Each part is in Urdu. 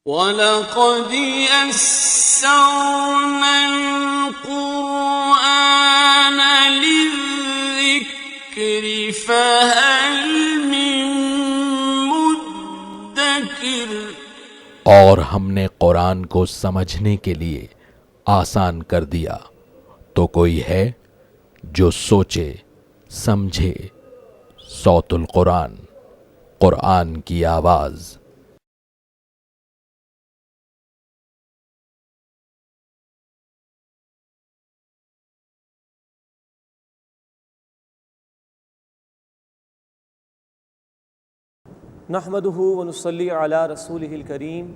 وَلَقَدْ يَسَّرْنَا الْقُرْآنَ لِلذِّكْرِ فَهَلْ مِن مُّدَّكِرٍ۔ اور ہم نے قرآن کو سمجھنے کے لیے آسان کر دیا، تو کوئی ہے جو سوچے سمجھے۔ صوت القرآن، قرآن کی آواز۔ نحمده ونصلي على رسوله الكريم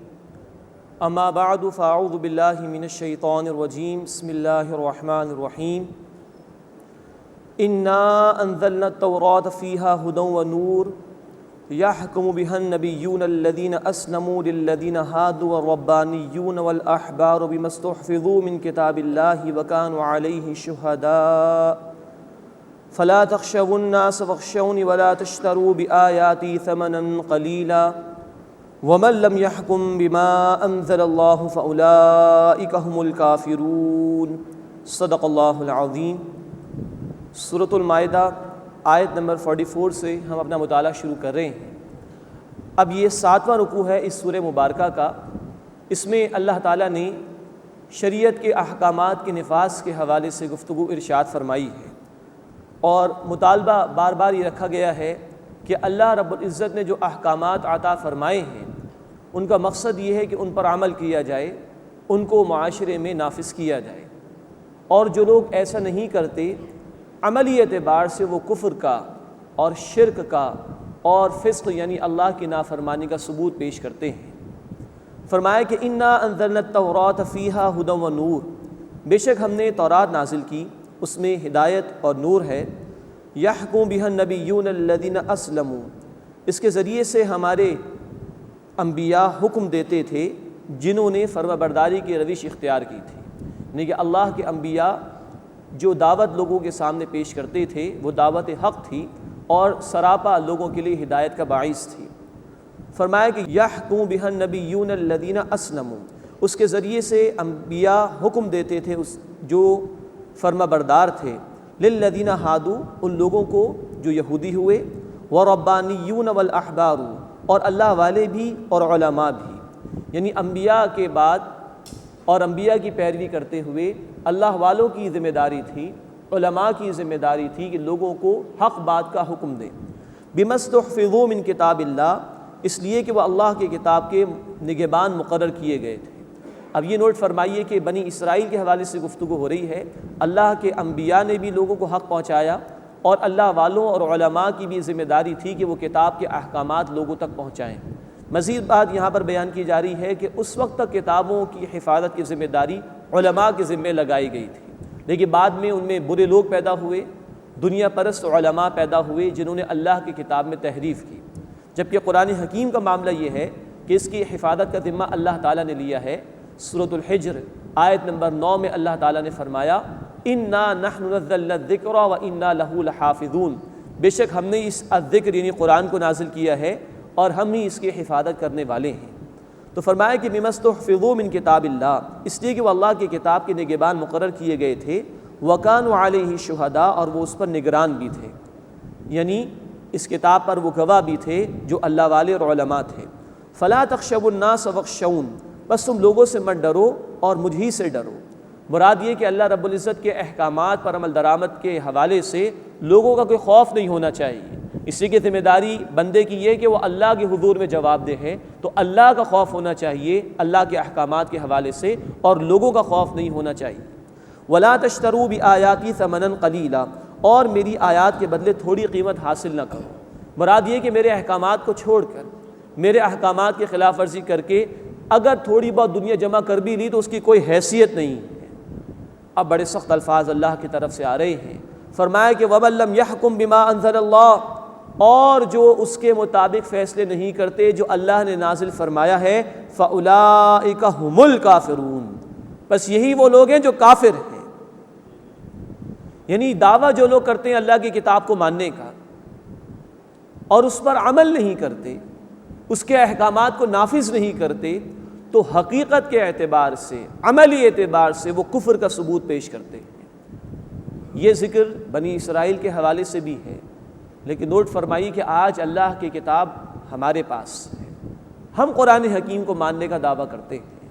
اما بعد فاعوذ بالله من الشيطان الرجيم بسم الله الرحمن الرحيم انا انزلنا التوراة فيها هدى ونور يحكم بها النبيون الذين اسلموا للذين هادوا والربانيون والاحبار بما استحفظوا من كتاب الله وكانوا عليه شهداء فلا تخشوا الناس واخشوني ولا تشتروا بآياتي ثمنا قليلا ومن لم يحكم بما أنزل الله فأولئك هم الكافرون۔ صدق اللہ العظیم۔ سورۃ المائدہ آیت نمبر 44 سے ہم اپنا مطالعہ شروع کر رہے ہیں۔ اب یہ 7واں رکوع ہے اس سورہ مبارکہ کا۔ اس میں اللہ تعالیٰ نے شریعت کے احکامات کے نفاذ کے حوالے سے گفتگو ارشاد فرمائی ہے، اور مطالبہ بار بار یہ رکھا گیا ہے کہ اللہ رب العزت نے جو احکامات عطا فرمائے ہیں ان کا مقصد یہ ہے کہ ان پر عمل کیا جائے، ان کو معاشرے میں نافذ کیا جائے، اور جو لوگ ایسا نہیں کرتے عملی اعتبار سے وہ کفر کا اور شرک کا اور فسق یعنی اللہ کی نافرمانی کا ثبوت پیش کرتے ہیں۔ فرمایا کہ انا انزلنا التوراۃ فیہا ھدی ونور، بے شک ہم نے تورات نازل کی، اس میں ہدایت اور نور ہے۔ یحکم بہا النبیون الذین اسلموا، اس کے ذریعے سے ہمارے انبیاء حکم دیتے تھے جنہوں نے فرما برداری کی روش اختیار کی تھی، یعنی کہ اللہ کے انبیاء جو دعوت لوگوں کے سامنے پیش کرتے تھے وہ دعوت حق تھی اور سراپا لوگوں کے لیے ہدایت کا باعث تھی۔ فرمایا کہ یحکم بہا النبیون الذین اسلموا، اس کے ذریعے سے انبیاء حکم دیتے تھے جو فرما بردار تھے، للذین ہادو، ان لوگوں کو جو یہودی ہوئے، وربانیون والاحبار، اور اللہ والے بھی اور علماء بھی، یعنی انبیاء کے بعد اور انبیاء کی پیروی کرتے ہوئے اللہ والوں کی ذمہ داری تھی، علماء کی ذمہ داری تھی کہ لوگوں کو حق بات کا حکم دیں۔ بما استحفظوا من کتاب اللہ، اس لیے کہ وہ اللہ کی کتاب کے نگہبان مقرر کیے گئے تھے۔ اب یہ نوٹ فرمائیے کہ بنی اسرائیل کے حوالے سے گفتگو ہو رہی ہے۔ اللہ کے انبیاء نے بھی لوگوں کو حق پہنچایا، اور اللہ والوں اور علماء کی بھی ذمہ داری تھی کہ وہ کتاب کے احکامات لوگوں تک پہنچائیں۔ مزید بات یہاں پر بیان کی جا رہی ہے کہ اس وقت تک کتابوں کی حفاظت کی ذمہ داری علماء کے ذمہ لگائی گئی تھی، لیکن بعد میں ان میں برے لوگ پیدا ہوئے، دنیا پرست علماء پیدا ہوئے جنہوں نے اللہ کی کتاب میں تحریف کی، جبکہ قرآن حکیم کا معاملہ یہ ہے کہ اس کی حفاظت کا ذمہ اللہ تعالیٰ نے لیا ہے۔ سورۃ الحجر آیت نمبر 9 میں اللہ تعالیٰ نے فرمایا انا نحن نزلنا الذکر وانا لہ لحافظون، بے شک ہم نے اس الذکر یعنی قرآن کو نازل کیا ہے اور ہم ہی اس کی حفاظت کرنے والے ہیں۔ تو فرمایا کہ بما استحفظوا من کتاب اللہ، اس لیے کہ وہ اللہ کی کتاب کے نگہبان مقرر کیے گئے تھے، وکانوا علیہ شہداء، اور وہ اس پر نگران بھی تھے، یعنی اس کتاب پر وہ گواہ بھی تھے جو اللہ والے اور علماء تھے۔ فلا تخشوا الناس واخشون، بس تم لوگوں سے مت ڈرو اور مجھ ہی سے ڈرو۔ مراد یہ کہ اللہ رب العزت کے احکامات پر عمل درآمد کے حوالے سے لوگوں کا کوئی خوف نہیں ہونا چاہیے، اسی کی ذمہ داری بندے کی یہ کہ وہ اللہ کے حضور میں جواب دہ ہے، تو اللہ کا خوف ہونا چاہیے اللہ کے احکامات کے حوالے سے، اور لوگوں کا خوف نہیں ہونا چاہیے۔ ولا تشتروا بآیاتی ثمنا قلیلا، اور میری آیات کے بدلے تھوڑی قیمت حاصل نہ کرو۔ مراد یہ کہ میرے احکامات کو چھوڑ کر، میرے احکامات کی خلاف ورزی کر کے اگر تھوڑی بہت دنیا جمع کر بھی لی تو اس کی کوئی حیثیت نہیں ہے۔ اب بڑے سخت الفاظ اللہ کی طرف سے آ رہے ہیں۔ فرمایا کہ وَمَن لَّمْ يَحْكُم بِمَا أَنزَلَ اللَّهُ، اور جو اس کے مطابق فیصلے نہیں کرتے جو اللہ نے نازل فرمایا ہے، فَأُولَٰئِكَ هُمُ الْكَافِرُونَ، بس یہی وہ لوگ ہیں جو کافر ہیں، یعنی دعویٰ جو لوگ کرتے ہیں اللہ کی کتاب کو ماننے کا اور اس پر عمل نہیں کرتے، اس کے احکامات کو نافذ نہیں کرتے، تو حقیقت کے اعتبار سے، عملی اعتبار سے وہ کفر کا ثبوت پیش کرتے ہیں۔ یہ ذکر بنی اسرائیل کے حوالے سے بھی ہے، لیکن نوٹ فرمائیے کہ آج اللہ کی کتاب ہمارے پاس ہے، ہم قرآن حکیم کو ماننے کا دعویٰ کرتے ہیں،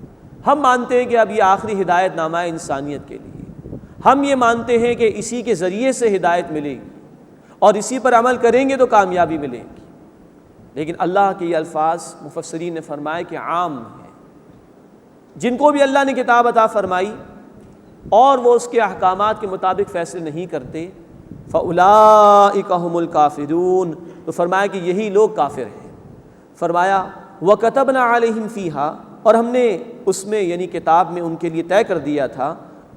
ہم مانتے ہیں کہ اب یہ آخری ہدایت نامہ ہے انسانیت کے لیے، ہم یہ مانتے ہیں کہ اسی کے ذریعے سے ہدایت ملے گی اور اسی پر عمل کریں گے تو کامیابی ملے گی۔ لیکن اللہ کے یہ الفاظ مفسرین نے فرمائے کہ عام ہیں، جن کو بھی اللہ نے کتاب عطا فرمائی اور وہ اس کے احکامات کے مطابق فیصلے نہیں کرتے، فَأُولَٰئِكَ هُمُ الْكَافِرُونَ، تو فرمایا کہ یہی لوگ کافر ہیں۔ فرمایا وَكَتَبْنَا عَلَيْهِمْ فِيهَا، اور ہم نے اس میں یعنی کتاب میں ان کے لیے طے کر دیا تھا،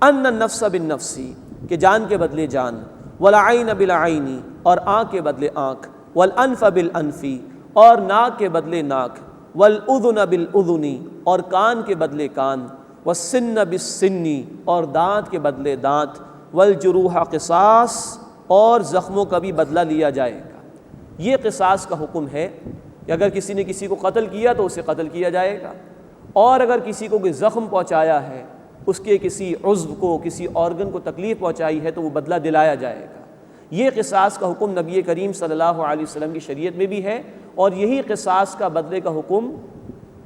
أَنَّ النَّفْسَ بِالنَّفْسِ، کہ جان کے بدلے جان، وَالْعَيْنَ بِالْعَيْنِ، اور آنکھ کے بدلے آنکھ، وَالْأَنْفَ بِالْأَنْفِ، اور ناک کے بدلے ناک، وَالْأُذُنَ بِالْأُذُنِ، اور کان کے بدلے کان، وَالسِّنَّ بِالسِّنِّ، اور دانت کے بدلے دانت، وَالْجُرُوحَ قِصَاص، اور زخموں کا بھی بدلہ لیا جائے گا۔ یہ قصاص کا حکم ہے کہ اگر کسی نے کسی کو قتل کیا تو اسے قتل کیا جائے گا، اور اگر کسی کو کوئی زخم پہنچایا ہے، اس کے کسی عضو کو، کسی آرگن کو تکلیف پہنچائی ہے تو وہ بدلہ دلایا جائے گا۔ یہ قصاص کا حکم نبی کریم صلی اللہ علیہ وسلم کی شریعت میں بھی ہے، اور یہی قصاص کا بدلے کا حکم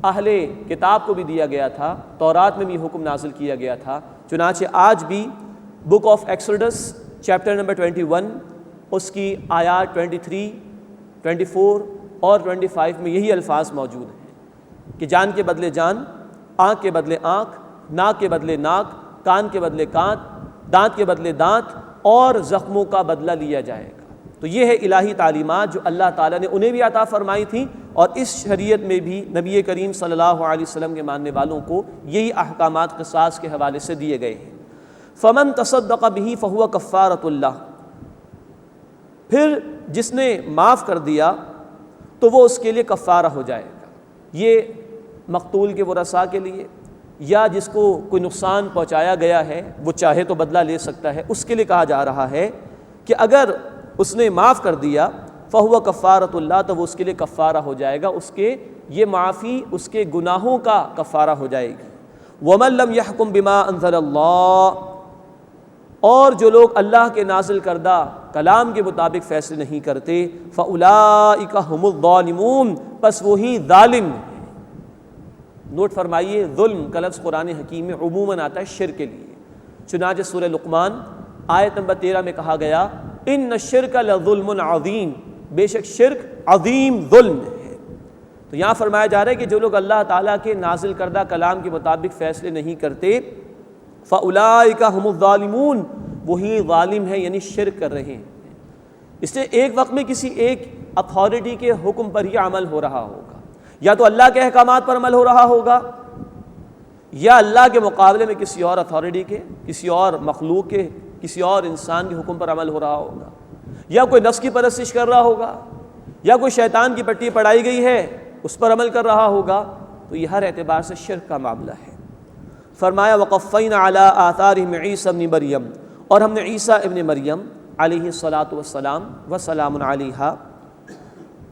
اہل کتاب کو بھی دیا گیا تھا، تورات میں بھی حکم نازل کیا گیا تھا۔ چنانچہ آج بھی book of Exodus chapter number 21 اس کی آیات 23، 24 اور 25 میں یہی الفاظ موجود ہیں کہ جان کے بدلے جان، آنکھ کے بدلے آنکھ، ناک کے بدلے ناک، کان کے بدلے کان، دانت کے بدلے دانت، اور زخموں کا بدلہ لیا جائے گا۔ تو یہ ہے الہی تعلیمات جو اللہ تعالیٰ نے انہیں بھی عطا فرمائی تھیں، اور اس شریعت میں بھی نبی کریم صلی اللہ علیہ وسلم کے ماننے والوں کو یہی احکامات قصاص کے حوالے سے دیے گئے ہیں۔ فمن تصدق به فهو کفارۃ اللہ، پھر جس نے معاف کر دیا تو وہ اس کے لیے کفارہ ہو جائے گا۔ یہ مقتول کے ورثاء کے لیے، یا جس کو کوئی نقصان پہنچایا گیا ہے وہ چاہے تو بدلہ لے سکتا ہے، اس کے لیے کہا جا رہا ہے کہ اگر اس نے معاف کر دیا فہو کفارۃ اللہ، تو وہ اس کے لیے کفارہ ہو جائے گا، اس کے یہ معافی اس کے گناہوں کا کفارہ ہو جائے گی۔ وَمَن لَّمْ يَحْكُم بِمَا أَنزَلَ اللَّهُ، اور جو لوگ اللہ کے نازل کردہ کلام کے مطابق فیصلے نہیں کرتے، فَأُولَٰئِكَ هُمُ الظَّالِمُونَ، پس وہی ظالم ہیں۔ نوٹ فرمائیے، ظلم کا لفظ قرآن حکیم میں عموماً آتا ہے شرک کے لیے۔ چنانچہ سورہ لقمان آیت نمبر 13 میں کہا گیا، ان الشرک لظلم عظیم، بے شک شرک عظیم ظلم ہے۔ تو یہاں فرمایا جا رہا ہے کہ جو لوگ اللہ تعالیٰ کے نازل کردہ کلام کے مطابق فیصلے نہیں کرتے، فَأُولَٰئِكَ هُمُ الظَّالِمُونَ، وہی ظالم ہیں، یعنی شرک کر رہے ہیں۔ اس سے ایک وقت میں کسی ایک اتھارٹی کے حکم پر ہی عمل ہو رہا ہوگا، یا تو اللہ کے احکامات پر عمل ہو رہا ہوگا، یا اللہ کے مقابلے میں کسی اور اتھارٹی کے، کسی اور مخلوق کے، کسی اور انسان کے حکم پر عمل ہو رہا ہوگا، یا کوئی نفس کی پرستش کر رہا ہوگا، یا کوئی شیطان کی پٹی پڑھائی گئی ہے اس پر عمل کر رہا ہوگا۔ تو یہ ہر اعتبار سے شرک کا معاملہ ہے۔ فرمایا وَقَفَّيْنَا عَلَىٰ آثَارِهِمْ عِیسَىٰ ابْنِ مریم، اور ہم نے عیسیٰ ابن مریم علیہ الصلاۃ والسلام وسلام علیہا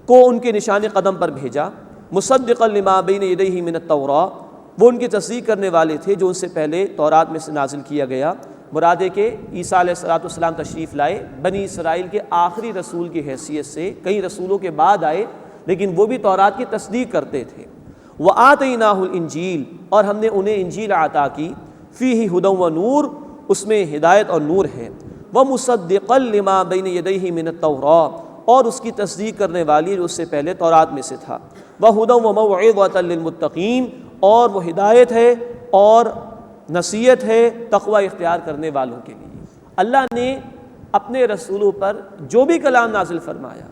کو ان کے نشان قدم پر بھیجا، مصدقا لما بین یدیہ من التوراۃ، وہ ان کی تصدیق کرنے والے تھے جو ان سے پہلے تورات میں سے نازل کیا گیا۔ مراد ہے کہ عیسیٰ علیہ الصلاۃ والسلام تشریف لائے، بنی اسرائیل کے آخری رسول کی حیثیت سے، کئی رسولوں کے بعد آئے لیکن وہ بھی تورات کی تصدیق کرتے تھے۔ وَآتَيْنَاهُ الْإِنْجِيلَ، اور ہم نے انہیں انجیل عطا کی، فِيهِ هُدًى وَنُورٌ، اس میں ہدایت اور نور ہے، وَمُصَدِّقًا لِمَا بَيْنَ يَدَيْهِ مِنَ التَّوْرَاۃ، اور اس کی تصدیق کرنے والی جو اس سے پہلے تورات میں سے تھا، وَهُدًى وَمَوْعِظَةً لِّلْمُتَّقِينَ، اور وہ ہدایت ہے اور نصیحت ہے تقوی اختیار کرنے والوں کے لیے۔ اللہ نے اپنے رسولوں پر جو بھی کلام نازل فرمایا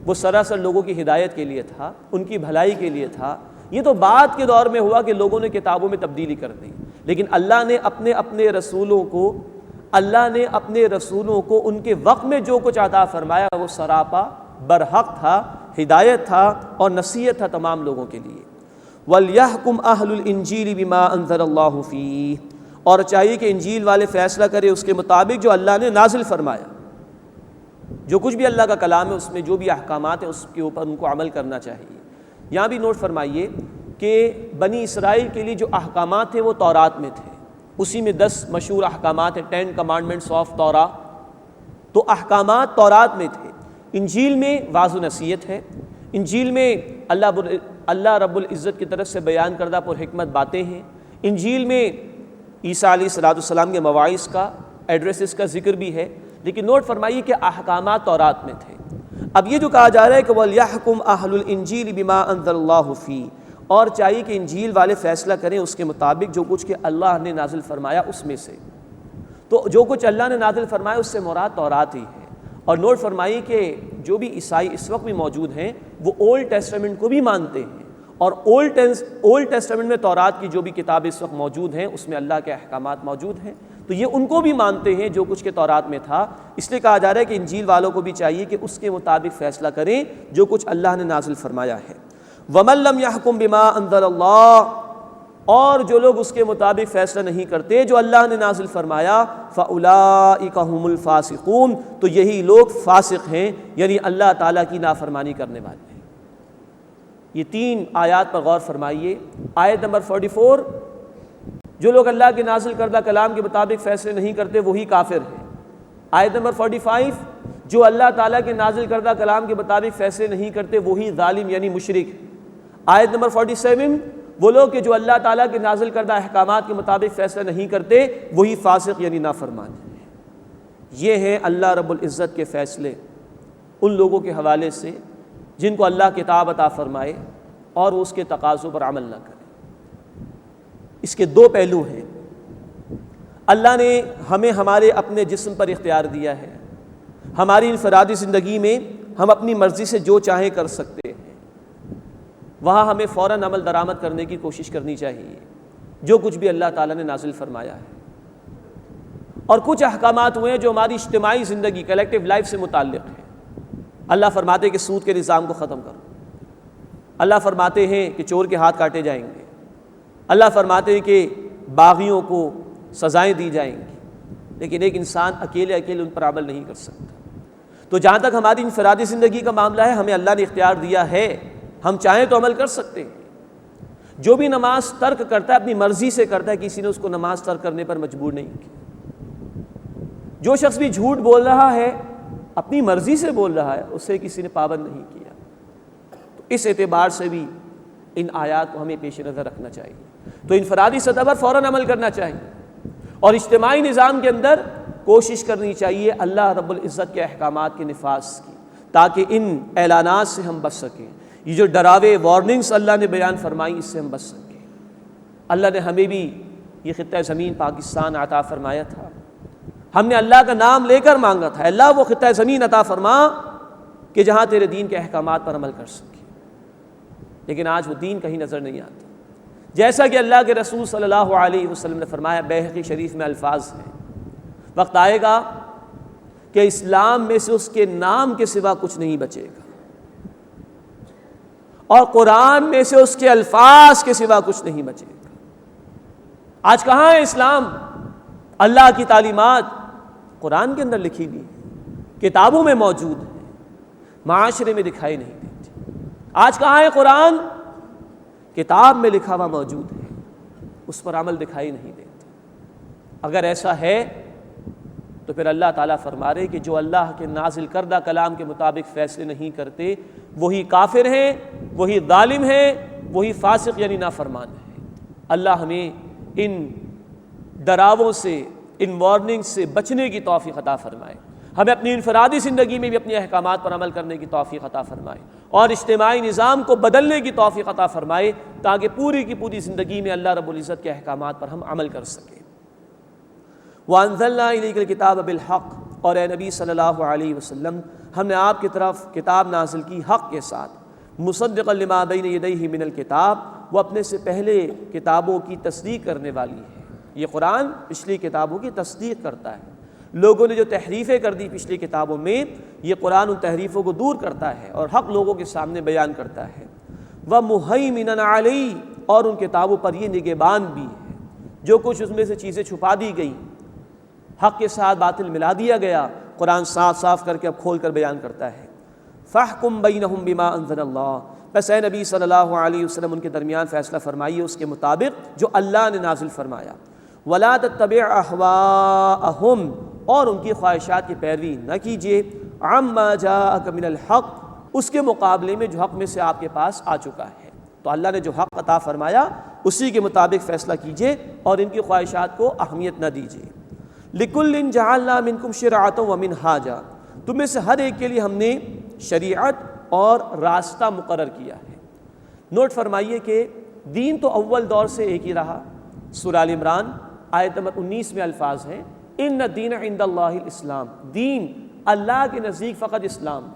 وہ سراسر لوگوں کی ہدایت کے لیے تھا، ان کی بھلائی کے لیے تھا۔ یہ تو بعد کے دور میں ہوا کہ لوگوں نے کتابوں میں تبدیلی کر دی، لیکن اللہ نے اپنے رسولوں کو ان کے وقت میں جو کچھ عطا فرمایا وہ سراپا برحق تھا، ہدایت تھا اور نصیحت تھا تمام لوگوں کے لیے۔ وَلْيَحْكُمْ أَهْلُ الْإِنْجِيلِ بِمَا أَنزَلَ اللَّهُ فِيهِ، اور چاہیے کہ انجیل والے فیصلہ کرے اس کے مطابق جو اللہ نے نازل فرمایا۔ جو کچھ بھی اللہ کا کلام ہے اس میں جو بھی احکامات ہیں اس کے اوپر ان کو عمل کرنا چاہیے۔ یہاں بھی نوٹ فرمائیے کہ بنی اسرائیل کے لیے جو احکامات تھے وہ تورات میں تھے، اسی میں 10 مشہور احکامات ہیں، 10 کمانڈمنٹس آف تورا، تو احکامات تورات میں تھے۔ انجیل میں واعظ و نصیحت ہے، انجیل میں اللہ رب العزت کی طرف سے بیان کردہ پر حکمت باتیں ہیں، انجیل میں عیسیٰ علیہ السلام کے مواعظ کا، ایڈریسز کا ذکر بھی ہے، لیکن نوٹ فرمائیے کہ احکامات تورات میں تھے۔ اب یہ جو کہا جا رہا ہے کہ وَلْيَحْكُمْ أَهْلُ الْإِنْجِيلِ بِمَا أَنزَلَ اللَّهُ فِيهِ، اور چاہیے کہ انجیل والے فیصلہ کریں اس کے مطابق جو کچھ کہ اللہ نے نازل فرمایا اس میں سے۔ تو جو کچھ اللہ نے نازل فرمایا اس سے مراد تورات ہی ہے۔ اور نوٹ فرمائیے کہ جو بھی عیسائی اس وقت بھی موجود ہیں وہ اولڈ ٹیسٹمنٹ کو بھی مانتے ہیں، اور اولڈ ٹیسٹمنٹ میں تورات کی جو بھی کتابیں اس وقت موجود ہیں اس میں اللہ کے احکامات موجود ہیں، تو یہ ان کو بھی مانتے ہیں جو کچھ کے تورات میں تھا۔ اس لیے کہا جا رہا ہے کہ انجیل والوں کو بھی چاہیے کہ اس کے مطابق فیصلہ کریں جو کچھ اللہ نے نازل فرمایا ہے۔ وَمَن لَّمْ يَحْكُم بِمَا أَنزَلَ اللَّهُ، اور جو لوگ اس کے مطابق فیصلہ نہیں کرتے جو اللہ نے نازل فرمایا، فَأُولَٰئِكَ هُمُ الْفَاسِقُونَ، تو یہی لوگ فاسق ہیں، یعنی اللہ تعالیٰ کی نافرمانی کرنے والے ہیں۔ یہ 3 آیات پر غور فرمائیے۔ آیت نمبر 44، جو لوگ اللہ کے نازل کردہ کلام کے مطابق فیصلے نہیں کرتے وہی کافر ہیں۔ آیت نمبر 45، جو اللہ تعالیٰ کے نازل کردہ کلام کے مطابق فیصلے نہیں کرتے وہی ظالم یعنی مشرک۔ آیت نمبر 47، وہ لوگ کہ جو اللہ تعالیٰ کے نازل کردہ احکامات کے مطابق فیصلہ نہیں کرتے وہی فاسق یعنی نافرمان ہیں۔ یہ ہیں اللہ رب العزت کے فیصلے ان لوگوں کے حوالے سے جن کو اللہ کتاب عطا فرمائے اور وہ اس کے تقاضوں پر عمل نہ کرے۔ اس کے 2 پہلو ہیں۔ اللہ نے ہمیں ہمارے اپنے جسم پر اختیار دیا ہے، ہماری انفرادی زندگی میں ہم اپنی مرضی سے جو چاہیں کر سکتے ہیں، وہاں ہمیں فوراً عمل درآمد کرنے کی کوشش کرنی چاہیے جو کچھ بھی اللہ تعالیٰ نے نازل فرمایا ہے۔ اور کچھ احکامات ہوئے ہیں جو ہماری اجتماعی زندگی کلیکٹیو لائف سے متعلق ہیں۔ اللہ فرماتے ہیں کہ سود کے نظام کو ختم کرو، اللہ فرماتے ہیں کہ چور کے ہاتھ کاٹے جائیں گے، اللہ فرماتے ہیں کہ باغیوں کو سزائیں دی جائیں گی، لیکن ایک انسان اکیلے ان پر عمل نہیں کر سکتا۔ تو جہاں تک ہماری انفرادی زندگی کا معاملہ ہے، ہمیں اللہ نے اختیار دیا ہے، ہم چاہیں تو عمل کر سکتے ہیں۔ جو بھی نماز ترک کرتا ہے اپنی مرضی سے کرتا ہے، کسی نے اس کو نماز ترک کرنے پر مجبور نہیں کیا۔ جو شخص بھی جھوٹ بول رہا ہے اپنی مرضی سے بول رہا ہے، اسے کسی نے پابند نہیں کیا۔ تو اس اعتبار سے بھی ان آیات کو ہمیں پیش نظر رکھنا چاہیے۔ تو انفرادی سطح پر فوراً عمل کرنا چاہیے، اور اجتماعی نظام کے اندر کوشش کرنی چاہیے اللہ رب العزت کے احکامات کے نفاذ کی، تاکہ ان اعلانات سے ہم بچ سکیں۔ یہ جو ڈراوے وارننگز اللہ نے بیان فرمائی اس سے ہم بچ سکیں۔ اللہ نے ہمیں بھی یہ خطہ زمین پاکستان عطا فرمایا تھا، ہم نے اللہ کا نام لے کر مانگا تھا، اللہ وہ خطہ زمین عطا فرما کہ جہاں تیرے دین کے احکامات پر عمل کر سکے، لیکن آج وہ دین کہیں نظر نہیں آتا۔ جیسا کہ اللہ کے رسول صلی اللہ علیہ وسلم نے فرمایا، بیہقی شریف میں الفاظ ہیں، وقت آئے گا کہ اسلام میں سے اس کے نام کے سوا کچھ نہیں بچے گا، اور قرآن میں سے اس کے الفاظ کے سوا کچھ نہیں بچے گا۔ آج کہاں ہے اسلام؟ اللہ کی تعلیمات قرآن کے اندر لکھی ہوئی کتابوں میں موجود ہے، معاشرے میں دکھائی نہیں دیتی۔ آج کہاں ہے قرآن؟ کتاب میں لکھا ہوا موجود ہے، اس پر عمل دکھائی نہیں دیتا۔ اگر ایسا ہے تو پھر اللہ تعالیٰ فرما رہے کہ جو اللہ کے نازل کردہ کلام کے مطابق فیصلے نہیں کرتے وہی کافر ہیں، وہی ظالم ہیں، وہی فاسق یعنی نافرمان ہیں۔ اللہ ہمیں ان ڈراووں سے، ان وارننگ سے بچنے کی توفیق عطا فرمائے، ہمیں اپنی انفرادی زندگی میں بھی اپنے احکامات پر عمل کرنے کی توفیق عطا فرمائے، اور اجتماعی نظام کو بدلنے کی توفیق عطا فرمائے، تاکہ پوری کی پوری زندگی میں اللہ رب العزت کے احکامات پر ہم عمل کر سکیں۔ وَأَنزَلْنَا إِلَيْكَ الْكِتَابَ بِالْحَقِّ، اور اے نبی صلی اللہ علیہ وسلم، ہم نے آپ کی طرف کتاب نازل کی حق کے ساتھ، مصدقا لما بین یدیہ من الکتاب، وہ اپنے سے پہلے کتابوں کی تصدیق کرنے والی ہے۔ یہ قرآن پچھلی کتابوں کی تصدیق کرتا ہے۔ لوگوں نے جو تحریفیں کر دی پچھلی کتابوں میں، یہ قرآن ان تحریفوں کو دور کرتا ہے اور حق لوگوں کے سامنے بیان کرتا ہے۔ وَمُہَیْمِنًا عَلَیْہِ، اور ان کتابوں پر یہ نگہبان بھی ہے، جو کچھ اس میں سے چیزیں چھپا دی گئیں، حق کے ساتھ باطل ملا دیا گیا، قرآن صاف صاف کر کے اب کھول کر بیان کرتا ہے۔ فَاحْكُم بَیْنَہُم بِمَا أَنزَلَ اللَّهُ، بس اے نبی صلی اللہ علیہ وسلم ان کے درمیان فیصلہ فرمائیے اس کے مطابق جو اللہ نے نازل فرمایا۔ وَلَا تَتَّبِعْ أَهْوَاءَهُمْ، اور ان کی خواہشات کی پیروی نہ کیجیے، عَمَّا جَاءَكَ مِنَ الْحَقِّ، اس کے مقابلے میں جو حق میں سے آپ کے پاس آ چکا ہے۔ تو اللہ نے جو حق عطا فرمایا اسی کے مطابق فیصلہ کیجیے اور ان کی خواہشات کو اہمیت نہ دیجیے۔ لِكُلٍّ جَعَلْنَا مِنْكُمْ شِرْعَةً وَمِنْهَاجًا، تم میں سے ہر ایک کے لیے ہم نے شریعت اور راستہ مقرر کیا ہے۔ نوٹ فرمائیے کہ دین تو اول دور سے ایک ہی رہا۔ سورہ آل عمران آیت نمبر 19 میں الفاظ ہیں ان الدین عند اللہ الاسلام، دین اللہ کے نزدیک فقط اسلام۔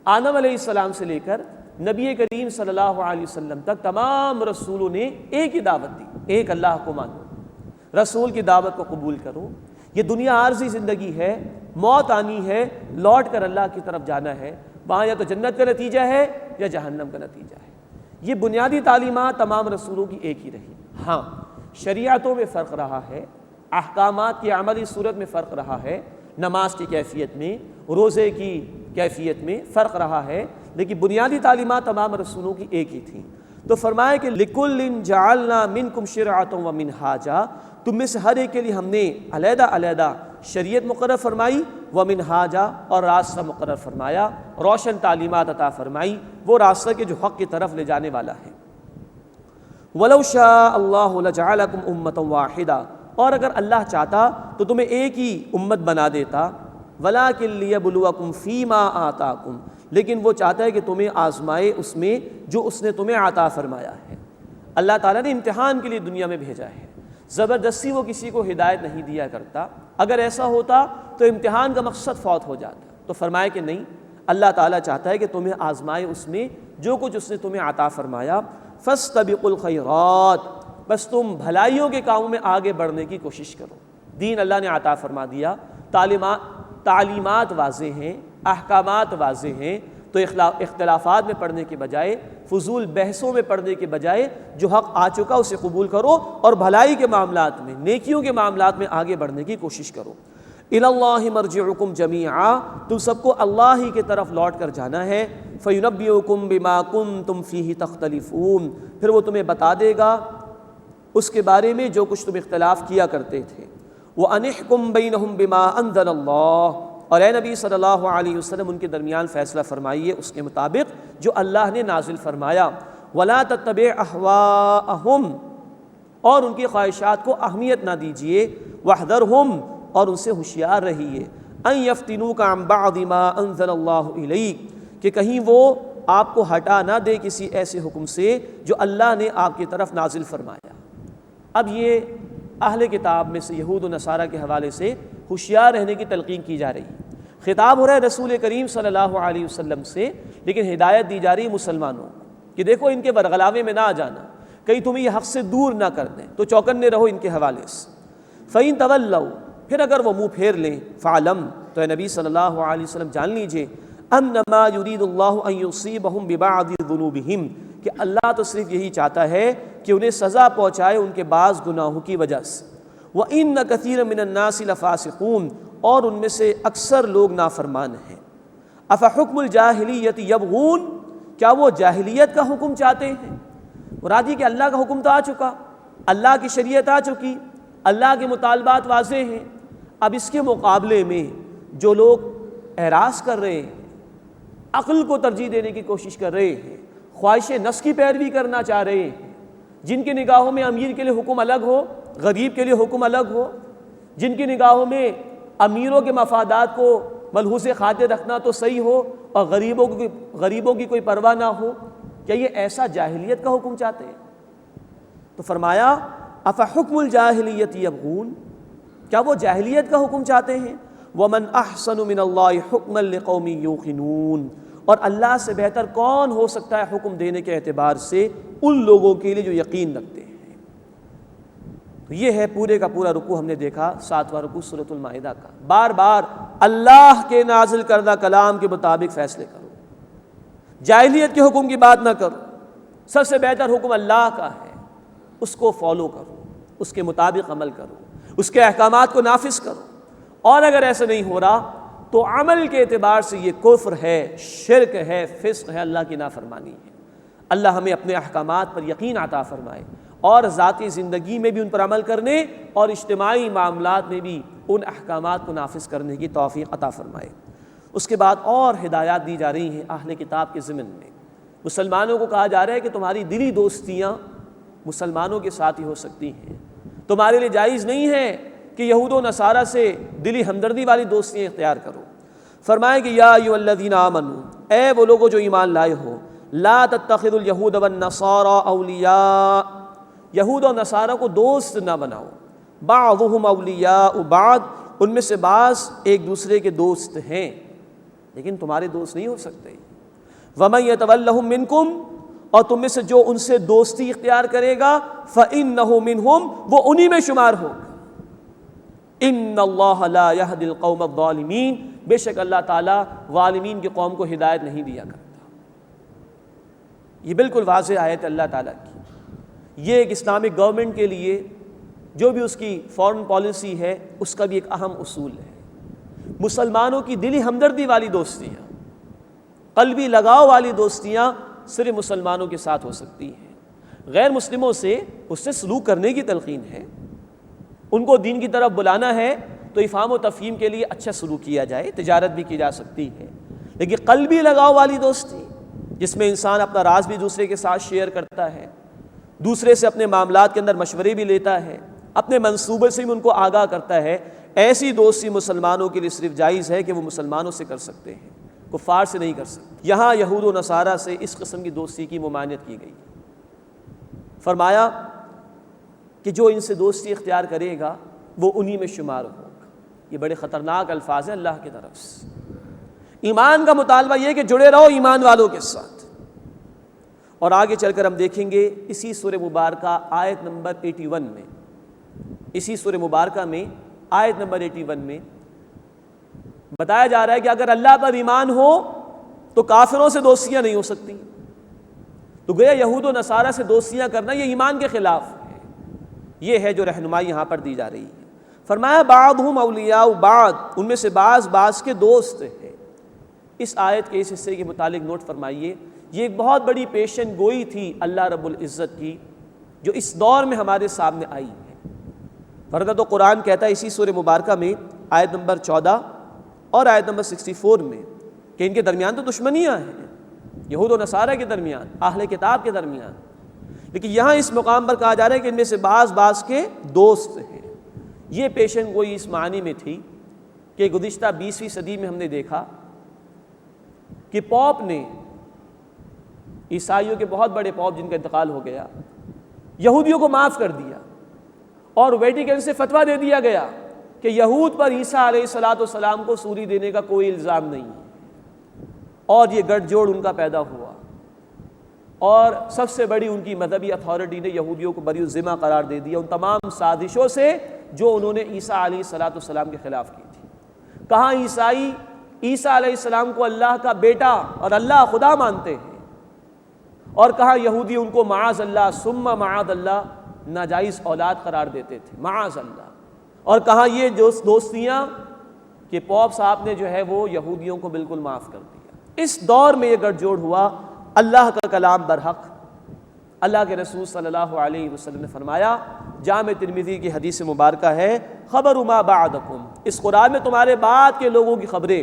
آدم علیہ السلام سے لے کر نبی کریم صلی اللہ علیہ وسلم تک تمام رسولوں نے ایک ہی دعوت دی، ایک اللہ کو مانو، رسول کی دعوت کو قبول کرو۔ یہ دنیا عارضی زندگی ہے، موت آنی ہے، لوٹ کر اللہ کی طرف جانا ہے، وہاں یا تو جنت کا نتیجہ ہے یا جہنم کا نتیجہ ہے۔ یہ بنیادی تعلیمات تمام رسولوں کی ایک ہی رہی۔ ہاں شریعتوں میں فرق رہا ہے، احکامات کی عملی صورت میں فرق رہا ہے، نماز کی کیفیت میں، روزے کی کیفیت میں فرق رہا ہے، لیکن بنیادی تعلیمات تمام رسولوں کی ایک ہی تھیں۔ تو فرمایا کہ لِكُلٍّ جَعَلْنَا مِنْكُمْ شِرْعَةً وَمِنْهَاجًا، تم میں سے ہر ایک کے لیے ہم نے علیحدہ علیحدہ شریعت مقرر فرمائی، وَمِنْهَاجًا، اور راستہ مقرر فرمایا، روشن تعلیمات عطا فرمائی، وہ راستہ کہ جو حق کی طرف لے جانے والا ہے۔ وَلَوْ شَاءَ اللَّهُ لَجَعَلَكُمْ أُمَّةً وَاحِدَةً، اور اگر اللہ چاہتا تو تمہیں ایک ہی امت بنا دیتا، وَلَٰكِن لِيَبْلُوَكُمْ فِي مَا آتَاكُمْ، لیکن وہ چاہتا ہے کہ تمہیں آزمائے اس میں جو اس نے تمہیں عطا فرمایا ہے۔ اللہ تعالیٰ نے امتحان کے لیے دنیا میں بھیجا ہے، زبردستی وہ کسی کو ہدایت نہیں دیا کرتا۔ اگر ایسا ہوتا تو امتحان کا مقصد فوت ہو جاتا۔ تو فرمایا کہ نہیں، اللہ تعالیٰ چاہتا ہے کہ تمہیں آزمائے اس میں جو کچھ اس نے تمہیں عطا فرمایا۔ فَاسْتَبِقُوا الْخَيْرَاتِ، بس تم بھلائیوں کے کاموں میں آگے بڑھنے کی کوشش کرو۔ دین اللہ نے عطا فرما دیا، تعلیمات واضح ہیں، احکامات واضح ہیں، تو اختلافات میں پڑھنے کے بجائے، فضول بحثوں میں پڑھنے کے بجائے جو حق آ چکا اسے قبول کرو اور بھلائی کے معاملات میں، نیکیوں کے معاملات میں آگے بڑھنے کی کوشش کرو۔ اِلَى اللَّهِ مَرْجِعُكُمْ جَمِيعًا، تم سب کو اللہ ہی کی طرف لوٹ کر جانا ہے۔ فَيُنَبِّئُكُم بِمَا كُنتُمْ فِيهِ تَخْتَلِفُونَ، پھر وہ تمہیں بتا دے گا اس کے بارے میں جو کچھ تم اختلاف کیا کرتے تھے۔ وَأَنِحْكُم بَيْنَهُم بِمَا أَنزَلَ اللَّهُ، اور اے نبی صلی اللہ علیہ وسلم ان کے درمیان فیصلہ فرمائیے اس کے مطابق جو اللہ نے نازل فرمایا۔ وَلَا تَتَّبِعْ أَهْوَاءَهُمْ، اور ان کی خواہشات کو اہمیت نہ دیجیے۔ وَاحْذَرْهُمْ، اور ان سے ہوشیار رہیے۔ أَن يَفْتِنُوكَ عَن بَعْضِ مَا أَنزَلَ اللَّهُ إِلَيْكَ، کہ کہیں وہ آپ کو ہٹا نہ دے کسی ایسے حکم سے جو اللہ نے آپ کی طرف نازل فرمایا۔ اب یہ اہل کتاب میں سے یہود و نصارہ کے حوالے سے ہوشیار رہنے کی تلقین کی جا رہی ہے۔ خطاب ہو رہا ہے رسول کریم صلی اللہ علیہ وسلم سے، لیکن ہدایت دی جا رہی ہے مسلمانوں کہ دیکھو ان کے برغلاوے میں نہ آ جانا، کہیں تمہیں یہ حق سے دور نہ کر دیں، تو چوکنے رہو ان کے حوالے سے۔ فَإِن تَوَلَّوْا، پھر اگر وہ منہ پھیر لیں، فَعْلَمْ، تو اے نبی صلی اللہ علیہ وسلم جان لیجئے، أَنَّمَا يُرِيدُ اللَّهُ أَن يُصِيبَهُم بِبَعْضِ ذُنُوبِهِمْ، کہ اللہ تو صرف یہی چاہتا ہے کہ انہیں سزا پہنچائے ان کے بعض گناہوں کی وجہ سے۔ وَإِنَّ كَثِيرًا مِنَ النَّاسِ لَفَاسِقُونَ، اور ان میں سے اکثر لوگ نافرمان ہیں۔ أَفَحُكْمُ الْجَاهِلِيَّةِ يَبْغُونَ، کیا وہ جاہلیت کا حکم چاہتے ہیں؟ مراد یہ کہ اللہ کا حکم تو آ چکا، اللہ کی شریعت آ چکی، اللہ کے مطالبات واضح ہیں، اب اس کے مقابلے میں جو لوگ اعراض کر رہے ہیں، عقل کو ترجیح دینے کی کوشش کر رہے ہیں، خواہش نفس کی پیروی کرنا چاہ رہے ہیں، جن کی نگاہوں میں امیر کے لیے حکم الگ ہو، غریب کے لیے حکم الگ ہو، جن کی نگاہوں میں امیروں کے مفادات کو ملحوظ خاطر رکھنا تو صحیح ہو اور غریبوں کی کوئی پرواہ نہ ہو، کیا یہ ایسا جاہلیت کا حکم چاہتے ہیں؟ تو فرمایا افحکم الجاہلیت یبغون، کیا وہ جاہلیت کا حکم چاہتے ہیں؟ ومن احسن من اللہ حکما لقوم یوقنون، اور اللہ سے بہتر کون ہو سکتا ہے حکم دینے کے اعتبار سے ان لوگوں کے لیے جو یقین رکھتے ہیں۔ تو یہ ہے پورے کا پورا رکوع ہم نے دیکھا، 7واں رکوع سورۃ المائدہ کا۔ بار بار اللہ کے نازل کردہ کلام کے مطابق فیصلے کرو، جاہلیت کے حکم کی بات نہ کرو، سب سے بہتر حکم اللہ کا ہے، اس کو فالو کرو، اس کے مطابق عمل کرو، اس کے احکامات کو نافذ کرو۔ اور اگر ایسا نہیں ہو رہا تو عمل کے اعتبار سے یہ کفر ہے، شرک ہے، فسق ہے، اللہ کی نافرمانی ہے۔ اللہ ہمیں اپنے احکامات پر یقین عطا فرمائے اور ذاتی زندگی میں بھی ان پر عمل کرنے اور اجتماعی معاملات میں بھی ان احکامات کو نافذ کرنے کی توفیق عطا فرمائے۔ اس کے بعد اور ہدایات دی جا رہی ہیں اہل کتاب کے ضمن میں۔ مسلمانوں کو کہا جا رہا ہے کہ تمہاری دلی دوستیاں مسلمانوں کے ساتھ ہی ہو سکتی ہیں، تمہارے لیے جائز نہیں ہے کہ یہود و نصارہ سے دلی ہمدردی والی دوستیاں اختیار کرو۔ فرمائے کہ یا ایھا الذین آمنو، اے وہ لوگوں جو ایمان لائے ہو، لا تتخذوا الیہود والنصارى اولیاء، یہود و نصارہ کو دوست نہ بناؤ، بعضهم اولیاء بعض، ان میں سے بعض ایک دوسرے کے دوست ہیں لیکن تمہارے دوست نہیں ہو سکتے۔ ومن یتولہم منکم، اور تم میں سے جو ان سے دوستی اختیار کرے گا، فإنہ منہم، وہ انہی میں شمار ہوگا۔ ان اللہ لا یہدی القوم الظالمین، بے شک اللہ تعالیٰ ظالمین کی قوم کو ہدایت نہیں دیا کرتا۔ یہ بالکل واضح آیت اللہ تعالیٰ کی۔ یہ ایک اسلامک گورنمنٹ کے لیے جو بھی اس کی فارن پالیسی ہے اس کا بھی ایک اہم اصول ہے۔ مسلمانوں کی دلی ہمدردی والی دوستیاں، قلبی لگاؤ والی دوستیاں صرف مسلمانوں کے ساتھ ہو سکتی ہیں۔ غیر مسلموں سے اس سے سلوک کرنے کی تلقین ہے، ان کو دین کی طرف بلانا ہے تو افہام و تفہیم کے لیے اچھا سلوک کیا جائے، تجارت بھی کی جا سکتی ہے، لیکن قلبی لگاؤ والی دوستی جس میں انسان اپنا راز بھی دوسرے کے ساتھ شیئر کرتا ہے، دوسرے سے اپنے معاملات کے اندر مشورے بھی لیتا ہے، اپنے منصوبے سے بھی ان کو آگاہ کرتا ہے، ایسی دوستی مسلمانوں کے لیے صرف جائز ہے کہ وہ مسلمانوں سے کر سکتے ہیں، کفار سے نہیں کر سکتے۔ یہاں یہود و نصارہ سے اس قسم کی دوستی کی ممانعت کی گئی۔ فرمایا کہ جو ان سے دوستی اختیار کرے گا وہ انہی میں شمار ہوگا۔ یہ بڑے خطرناک الفاظ ہیں اللہ کی طرف سے۔ ایمان کا مطالبہ یہ کہ جڑے رہو ایمان والوں کے ساتھ۔ اور آگے چل کر ہم دیکھیں گے اسی سورہ مبارکہ آیت نمبر 81 میں، اسی سورہ مبارکہ میں آیت نمبر 81 میں بتایا جا رہا ہے کہ اگر اللہ پر ایمان ہو تو کافروں سے دوستیاں نہیں ہو سکتی۔ تو گویا یہود و نصارہ سے دوستیاں کرنا یہ ایمان کے خلاف ہے۔ یہ ہے جو رہنمائی یہاں پر دی جا رہی ہے۔ فرمایا بعضهم اولیاء بعض، ان میں سے بعض کے دوست ہیں۔ اس آیت کے اس حصے کے متعلق نوٹ فرمائیے، یہ ایک بہت بڑی پیشن گوئی تھی اللہ رب العزت کی جو اس دور میں ہمارے سامنے آئی ہے۔ ورنہ تو قرآن کہتا ہے اسی سورہ مبارکہ میں آیت نمبر 14 اور آیت نمبر 64 میں کہ ان کے درمیان تو دشمنیاں ہیں، یہود و نصارہ کے درمیان، اہل کتاب کے درمیان، لیکن یہاں اس مقام پر کہا جا رہا ہے کہ ان میں سے بعض کے دوست ہیں۔ یہ پیشن گوئی اس معنی میں تھی کہ گزشتہ 20ویں صدی میں ہم نے دیکھا کہ پوپ نے، عیسائیوں کے بہت بڑے پوپ جن کا انتقال ہو گیا، یہودیوں کو معاف کر دیا اور ویٹیکن سے فتویٰ دے دیا گیا کہ یہود پر عیسیٰ علیہ السلام کو سوری دینے کا کوئی الزام نہیں ہے، اور یہ گٹھ جوڑ ان کا پیدا ہوا، اور سب سے بڑی ان کی مذہبی اتھارٹی نے یہودیوں کو بری الذمہ قرار دے دیا ان تمام سازشوں سے جو انہوں نے عیسیٰ علیہ السلام کے خلاف کی تھی۔ کہاں عیسائی عیسیٰ علیہ السلام کو اللہ کا بیٹا اور اللہ خدا مانتے ہیں، اور کہاں یہودی ان کو معاذ اللہ ثم معاذ اللہ ناجائز اولاد قرار دیتے تھے، معاذ اللہ۔ اور کہاں یہ دوستیاں کہ پوپ صاحب نے جو ہے وہ یہودیوں کو بالکل معاف کر دیا۔ اس دور میں یہ گٹھ جوڑ ہوا۔ اللہ کا کلام برحق، اللہ کے رسول صلی اللہ علیہ وسلم نے فرمایا، جامع ترمذی کی حدیث مبارکہ ہے، خبر ما بعدکم، اس قرآن میں تمہارے بعد کے لوگوں کی خبریں۔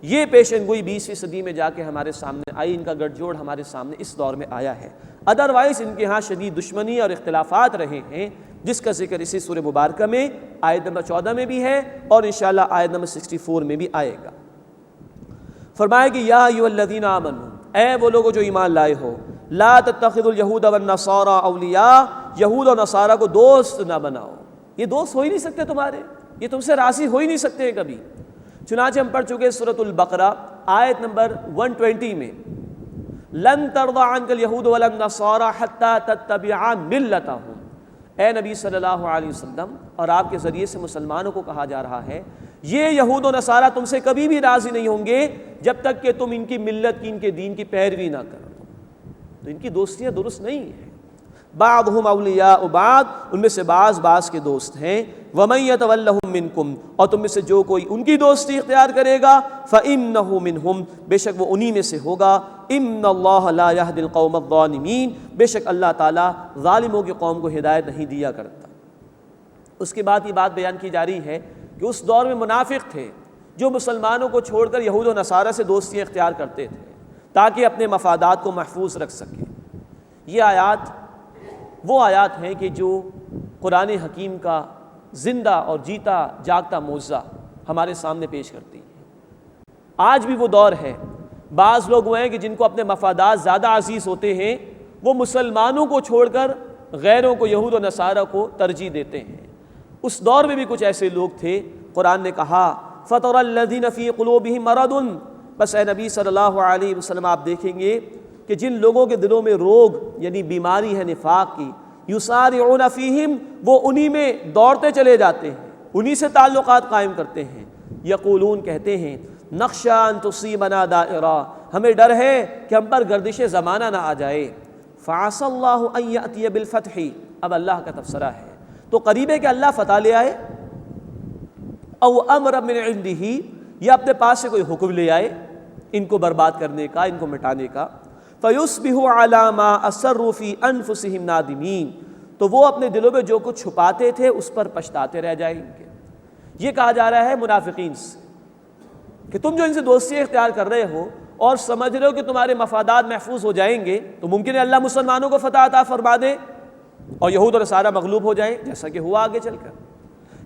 یہ پیشن گوئی 20ویں صدی میں جا کے ہمارے سامنے آئی، ان کا گٹھ جوڑ ہمارے سامنے اس دور میں آیا ہے۔ ادروائز ان کے ہاں شدید دشمنی اور اختلافات رہے ہیں، جس کا ذکر اسی سورہ مبارکہ میں آیت نمبر 14 میں بھی ہے اور انشاءاللہ آیت نمبر 64 میں بھی آئے گا۔ فرمایا کہ یا ایھا الذین آمنوا، اے وہ لوگوں جو ایمان لائے ہو، لا تتخذوا الیہود والنصارى اولیاء، یہود اور نصارہ کو دوست نہ بناؤ۔ یہ دوست ہو ہی نہیں سکتے تمہارے، یہ تم سے راضی ہو ہی نہیں سکتے کبھی۔ چنانچہ ہم پڑھ چکے سورۃ البقرہ آیت نمبر 120 میں، لن ترضى عنك اليهود ولا النصارى حتى تتبع ملتهم۔ اے نبی صلی اللہ علیہ وسلم، اور آپ کے ذریعے سے مسلمانوں کو کہا جا رہا ہے، یہ یہود و نصارہ تم سے کبھی بھی راضی نہیں ہوں گے جب تک کہ تم ان کی ملت کی، ان کے دین کی پیروی نہ کرو۔ تو ان کی دوستیاں درست نہیں ہیں۔ بعضهم اولیاء بعض، ان میں سے بعض کے دوست ہیں، ومن یتولہم منکم، اور تم میں سے جو کوئی ان کی دوستی اختیار کرے گا، فانہ منہم، بے شک وہ انہی میں سے ہوگا، ان اللہ لا یہدی القوم الظالمین، بے شک اللہ تعالیٰ ظالموں کی قوم کو ہدایت نہیں دیا کرتا۔ اس کے بعد یہ بات بیان کی جا رہی ہے کہ اس دور میں منافق تھے جو مسلمانوں کو چھوڑ کر یہود و نصارہ سے دوستیاں اختیار کرتے تھے تاکہ اپنے مفادات کو محفوظ رکھ سکیں۔ یہ آیات وہ آیات ہیں کہ جو قرآن حکیم کا زندہ اور جیتا جاگتا معجزہ ہمارے سامنے پیش کرتی ہیں۔ آج بھی وہ دور ہے، بعض لوگ وہ ہیں کہ جن کو اپنے مفادات زیادہ عزیز ہوتے ہیں، وہ مسلمانوں کو چھوڑ کر غیروں کو، یہود و نصارہ کو ترجیح دیتے ہیں۔ اس دور میں بھی کچھ ایسے لوگ تھے، قرآن نے کہا فَتَرَى الَّذِينَ فِي قُلُوبِهِم مَرَضٌ، بس اے نبی صلی اللہ علیہ وسلم آپ دیکھیں گے کہ جن لوگوں کے دلوں میں روگ یعنی بیماری ہے نفاق کی، یُسَارِعُونَ فِيهِم، وہ انہی میں دوڑتے چلے جاتے ہیں، انہی سے تعلقات قائم کرتے ہیں، یقولون کہتے ہیں نخشى ان تصیبنا دائرہ، ہمیں ڈر ہے کہ ہم پر گردش زمانہ نہ آ جائے، فعسى اللہ ان یأتی بالفتح، اب اللہ کا تبصرہ ہے تو قریب ہے کہ اللہ فتح لے آئے، او امر من عنده، یا اپنے پاس سے کوئی حکم لے آئے ان کو برباد کرنے کا، ان کو مٹانے کا، فیصبحوا علی ما اسروا فی انفسہم نادمین، تو وہ اپنے دلوں میں جو کچھ چھپاتے تھے اس پر پچھتاتے رہ جائیں گے۔ یہ کہا جا رہا ہے منافقین سے کہ تم جو ان سے دوستی اختیار کر رہے ہو اور سمجھ رہے ہو کہ تمہارے مفادات محفوظ ہو جائیں گے، تو ممکن ہے اللہ مسلمانوں کو فتح عطا فرما دے اور یہود اور نصارہ مغلوب ہو جائیں، جیسا کہ ہوا آگے چل کر،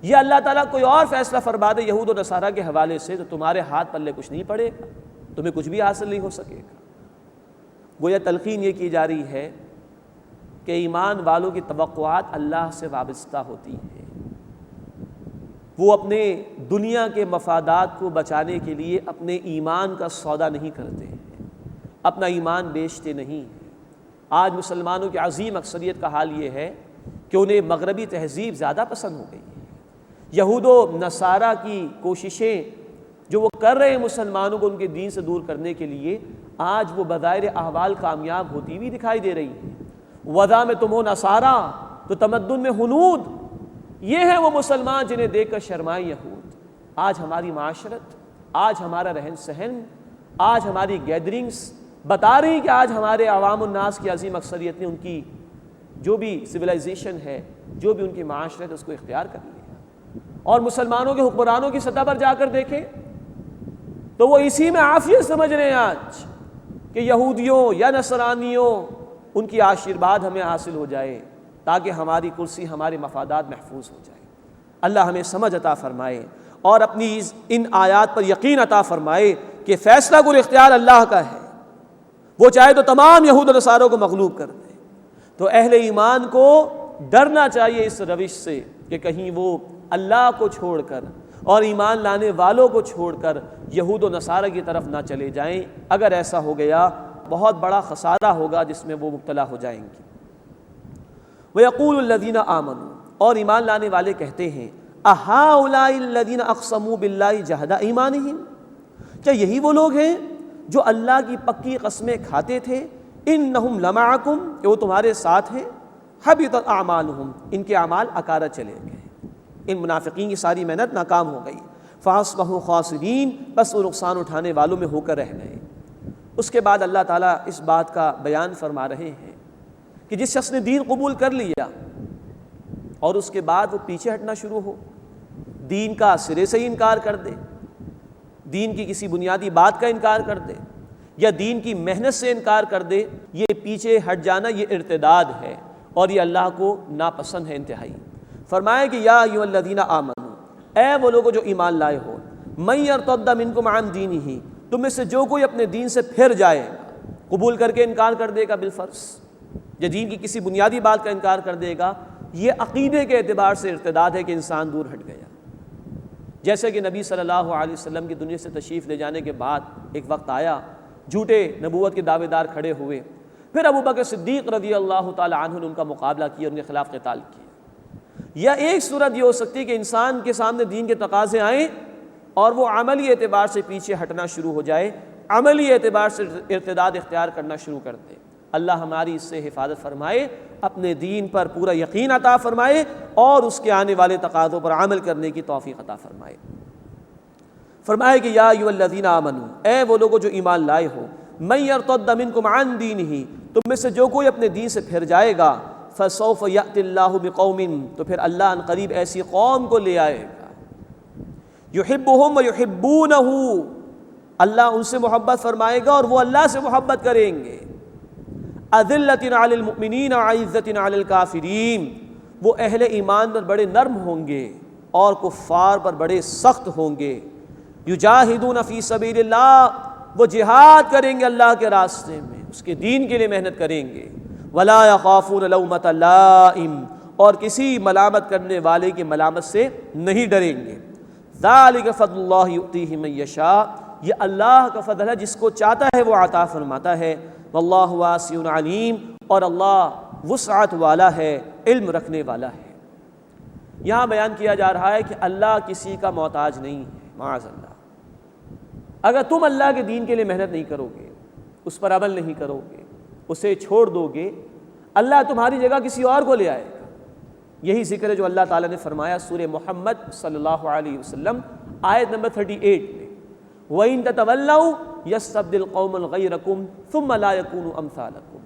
یا اللہ تعالیٰ کوئی اور فیصلہ فرما دے یہود و نصارہ کے حوالے سے، تو تمہارے ہاتھ پلے کچھ نہیں پڑے گا، تمہیں کچھ بھی حاصل نہیں ہو سکے گا۔ گویا تلقین یہ کی جا رہی ہے کہ ایمان والوں کی توقعات اللہ سے وابستہ ہوتی ہیں، وہ اپنے دنیا کے مفادات کو بچانے کے لیے اپنے ایمان کا سودا نہیں کرتے ہیں، اپنا ایمان بیچتے نہیں ہیں۔ آج مسلمانوں کی عظیم اکثریت کا حال یہ ہے کہ انہیں مغربی تہذیب زیادہ پسند ہو گئی ہے۔ یہود و نصارہ کی کوششیں جو وہ کر رہے ہیں مسلمانوں کو ان کے دین سے دور کرنے کے لیے، آج وہ بظاہر احوال کامیاب ہوتی ہوئی دکھائی دے رہی ہیں۔ وضع میں تم ہو نصارہ تو تمدن میں ہنود، یہ ہیں وہ مسلمان جنہیں دیکھ کر شرمائے یہود۔ آج ہماری معاشرت، آج ہمارا رہن سہن، آج ہماری گیدرنگز بتا رہی کہ آج ہمارے عوام الناس کی عظیم اکثریت نے ان کی جو بھی سویلائزیشن ہے، جو بھی ان کی معاشرت ہے، اس کو اختیار کر لیا۔ اور مسلمانوں کے حکمرانوں کی سطح پر جا کر دیکھیں تو وہ اسی میں عافیت سمجھ رہے ہیں آج کہ یہودیوں یا نصرانیوں ان کی آشیرواد ہمیں حاصل ہو جائے تاکہ ہماری کرسی، ہمارے مفادات محفوظ ہو جائے۔ اللہ ہمیں سمجھ عطا فرمائے اور اپنی ان آیات پر یقین عطا فرمائے کہ فیصلہ کن اختیار اللہ کا ہے، وہ چاہے تو تمام یہود و نصاروں کو مغلوب کر دے۔ تو اہل ایمان کو ڈرنا چاہیے اس روش سے کہ کہیں وہ اللہ کو چھوڑ کر اور ایمان لانے والوں کو چھوڑ کر یہود و نصارہ کی طرف نہ چلے جائیں۔ اگر ایسا ہو گیا بہت بڑا خسارہ ہوگا جس میں وہ مبتلا ہو جائیں گے۔ وَيَقُولُ الَّذِينَ آمَنُوا، اور ایمان لانے والے کہتے ہیں أَهَٰؤُلَاءِ الَّذِينَ أَقْسَمُوا بِاللَّهِ جَهْدَ أَيْمَانِهِمْ، کیا یہی وہ لوگ ہیں جو اللہ کی پکی قسمیں کھاتے تھے؟ إِنَّهُمْ لَمَعَكُمْ، کہ وہ تمہارے ساتھ ہیں، حَبِطَتْ أَعْمَالُهُمْ، ان کے اعمال اکارہ چلے گئے، ان منافقین کی ساری محنت ناکام ہو گئی۔ فَأَصْبَحُوا خَاسِرِينَ، بس وہ نقصان اٹھانے والوں میں ہو کر رہ گئے۔ اس کے بعد اللہ تعالیٰ اس بات کا بیان فرما رہے ہیں کہ جس شخص نے دین قبول کر لیا اور اس کے بعد وہ پیچھے ہٹنا شروع ہو، دین کا سرے سے ہی انکار کر دے، دین کی کسی بنیادی بات کا انکار کر دے یا دین کی محنت سے انکار کر دے، یہ پیچھے ہٹ جانا یہ ارتداد ہے اور یہ اللہ کو ناپسند ہے انتہائی۔ فرمایا کہ یا ایھا الذین آمنوا، اے وہ لوگوں جو ایمان لائے ہو، من یرتد منکم عن دینہ، تم میں سے جو کوئی اپنے دین سے پھر جائے گا، قبول کر کے انکار کر دے گا بالفرض، یا دین کی کسی بنیادی بات کا انکار کر دے گا، یہ عقیدے کے اعتبار سے ارتداد ہے کہ انسان دور ہٹ گیا۔ جیسے کہ نبی صلی اللہ علیہ وسلم کی دنیا سے تشریف لے جانے کے بعد ایک وقت آیا، جھوٹے نبوت کے دعوے دار کھڑے ہوئے، پھر ابوبکر صدیق رضی اللہ تعالی عنہ نے ان کا مقابلہ کیا، ان کے خلاف قتال کیا۔ یا ایک صورت یہ ہو سکتی ہے کہ انسان کے سامنے دین کے تقاضے آئیں اور وہ عملی اعتبار سے پیچھے ہٹنا شروع ہو جائے، عملی اعتبار سے ارتداد اختیار کرنا شروع کر دے۔ اللہ ہماری اس سے حفاظت فرمائے، اپنے دین پر پورا یقین عطا فرمائے اور اس کے آنے والے تقاضوں پر عمل کرنے کی توفیق عطا فرمائے۔ فرمائے کہ یا ایھا الذین آمنوا، اے وہ لوگوں جو ایمان لائے ہو، من یرتد منکم عن دینہ، تم میں سے جو کوئی اپنے دین سے پھر جائے گا، فسوف یأتی اللہ بقوم، تو پھر اللہ ان قریب ایسی قوم کو لے آئے گا، یحبہم ویحبونہ، اللہ ان سے محبت فرمائے گا اور وہ اللہ سے محبت کریں گے، اذلۃ علی المؤمنین عزۃ علی الکافرین، وہ اہل ایمان پر بڑے نرم ہوں گے اور کفار پر بڑے سخت ہوں گے، یجاہدون فی سبیل اللہ، وہ جہاد کریں گے اللہ کے راستے میں، اس کے دین کے لیے محنت کریں گے، ولا یخافون لومۃ لائم، اور کسی ملامت کرنے والے کی ملامت سے نہیں ڈریں گے، ذالک فضل اللہ یؤتیہ من یشاء، یہ اللہ کا فضل ہے، جس کو چاہتا ہے وہ عطا فرماتا ہے، واللہ واسع علیم، اور اللہ وسعت والا ہے، علم رکھنے والا ہے۔ یہاں بیان کیا جا رہا ہے کہ اللہ کسی کا محتاج نہیں ہے، معاذ اللہ۔ اگر تم اللہ کے دین کے لیے محنت نہیں کرو گے، اس پر عمل نہیں کرو گے، اسے چھوڑ دو گے، اللہ تمہاری جگہ کسی اور کو لے آئے گا۔ یہی ذکر ہے جو اللہ تعالیٰ نے فرمایا سورہ محمد صلی اللہ علیہ وسلم آیت نمبر 38 میں، وَإِن تَتَوَلَّوْا يَسْتَبْدِلْ قَوْمًا غَيْرَكُمْ ثُمَّ لَا يَكُونُوا أَمْثَالَكُمْ،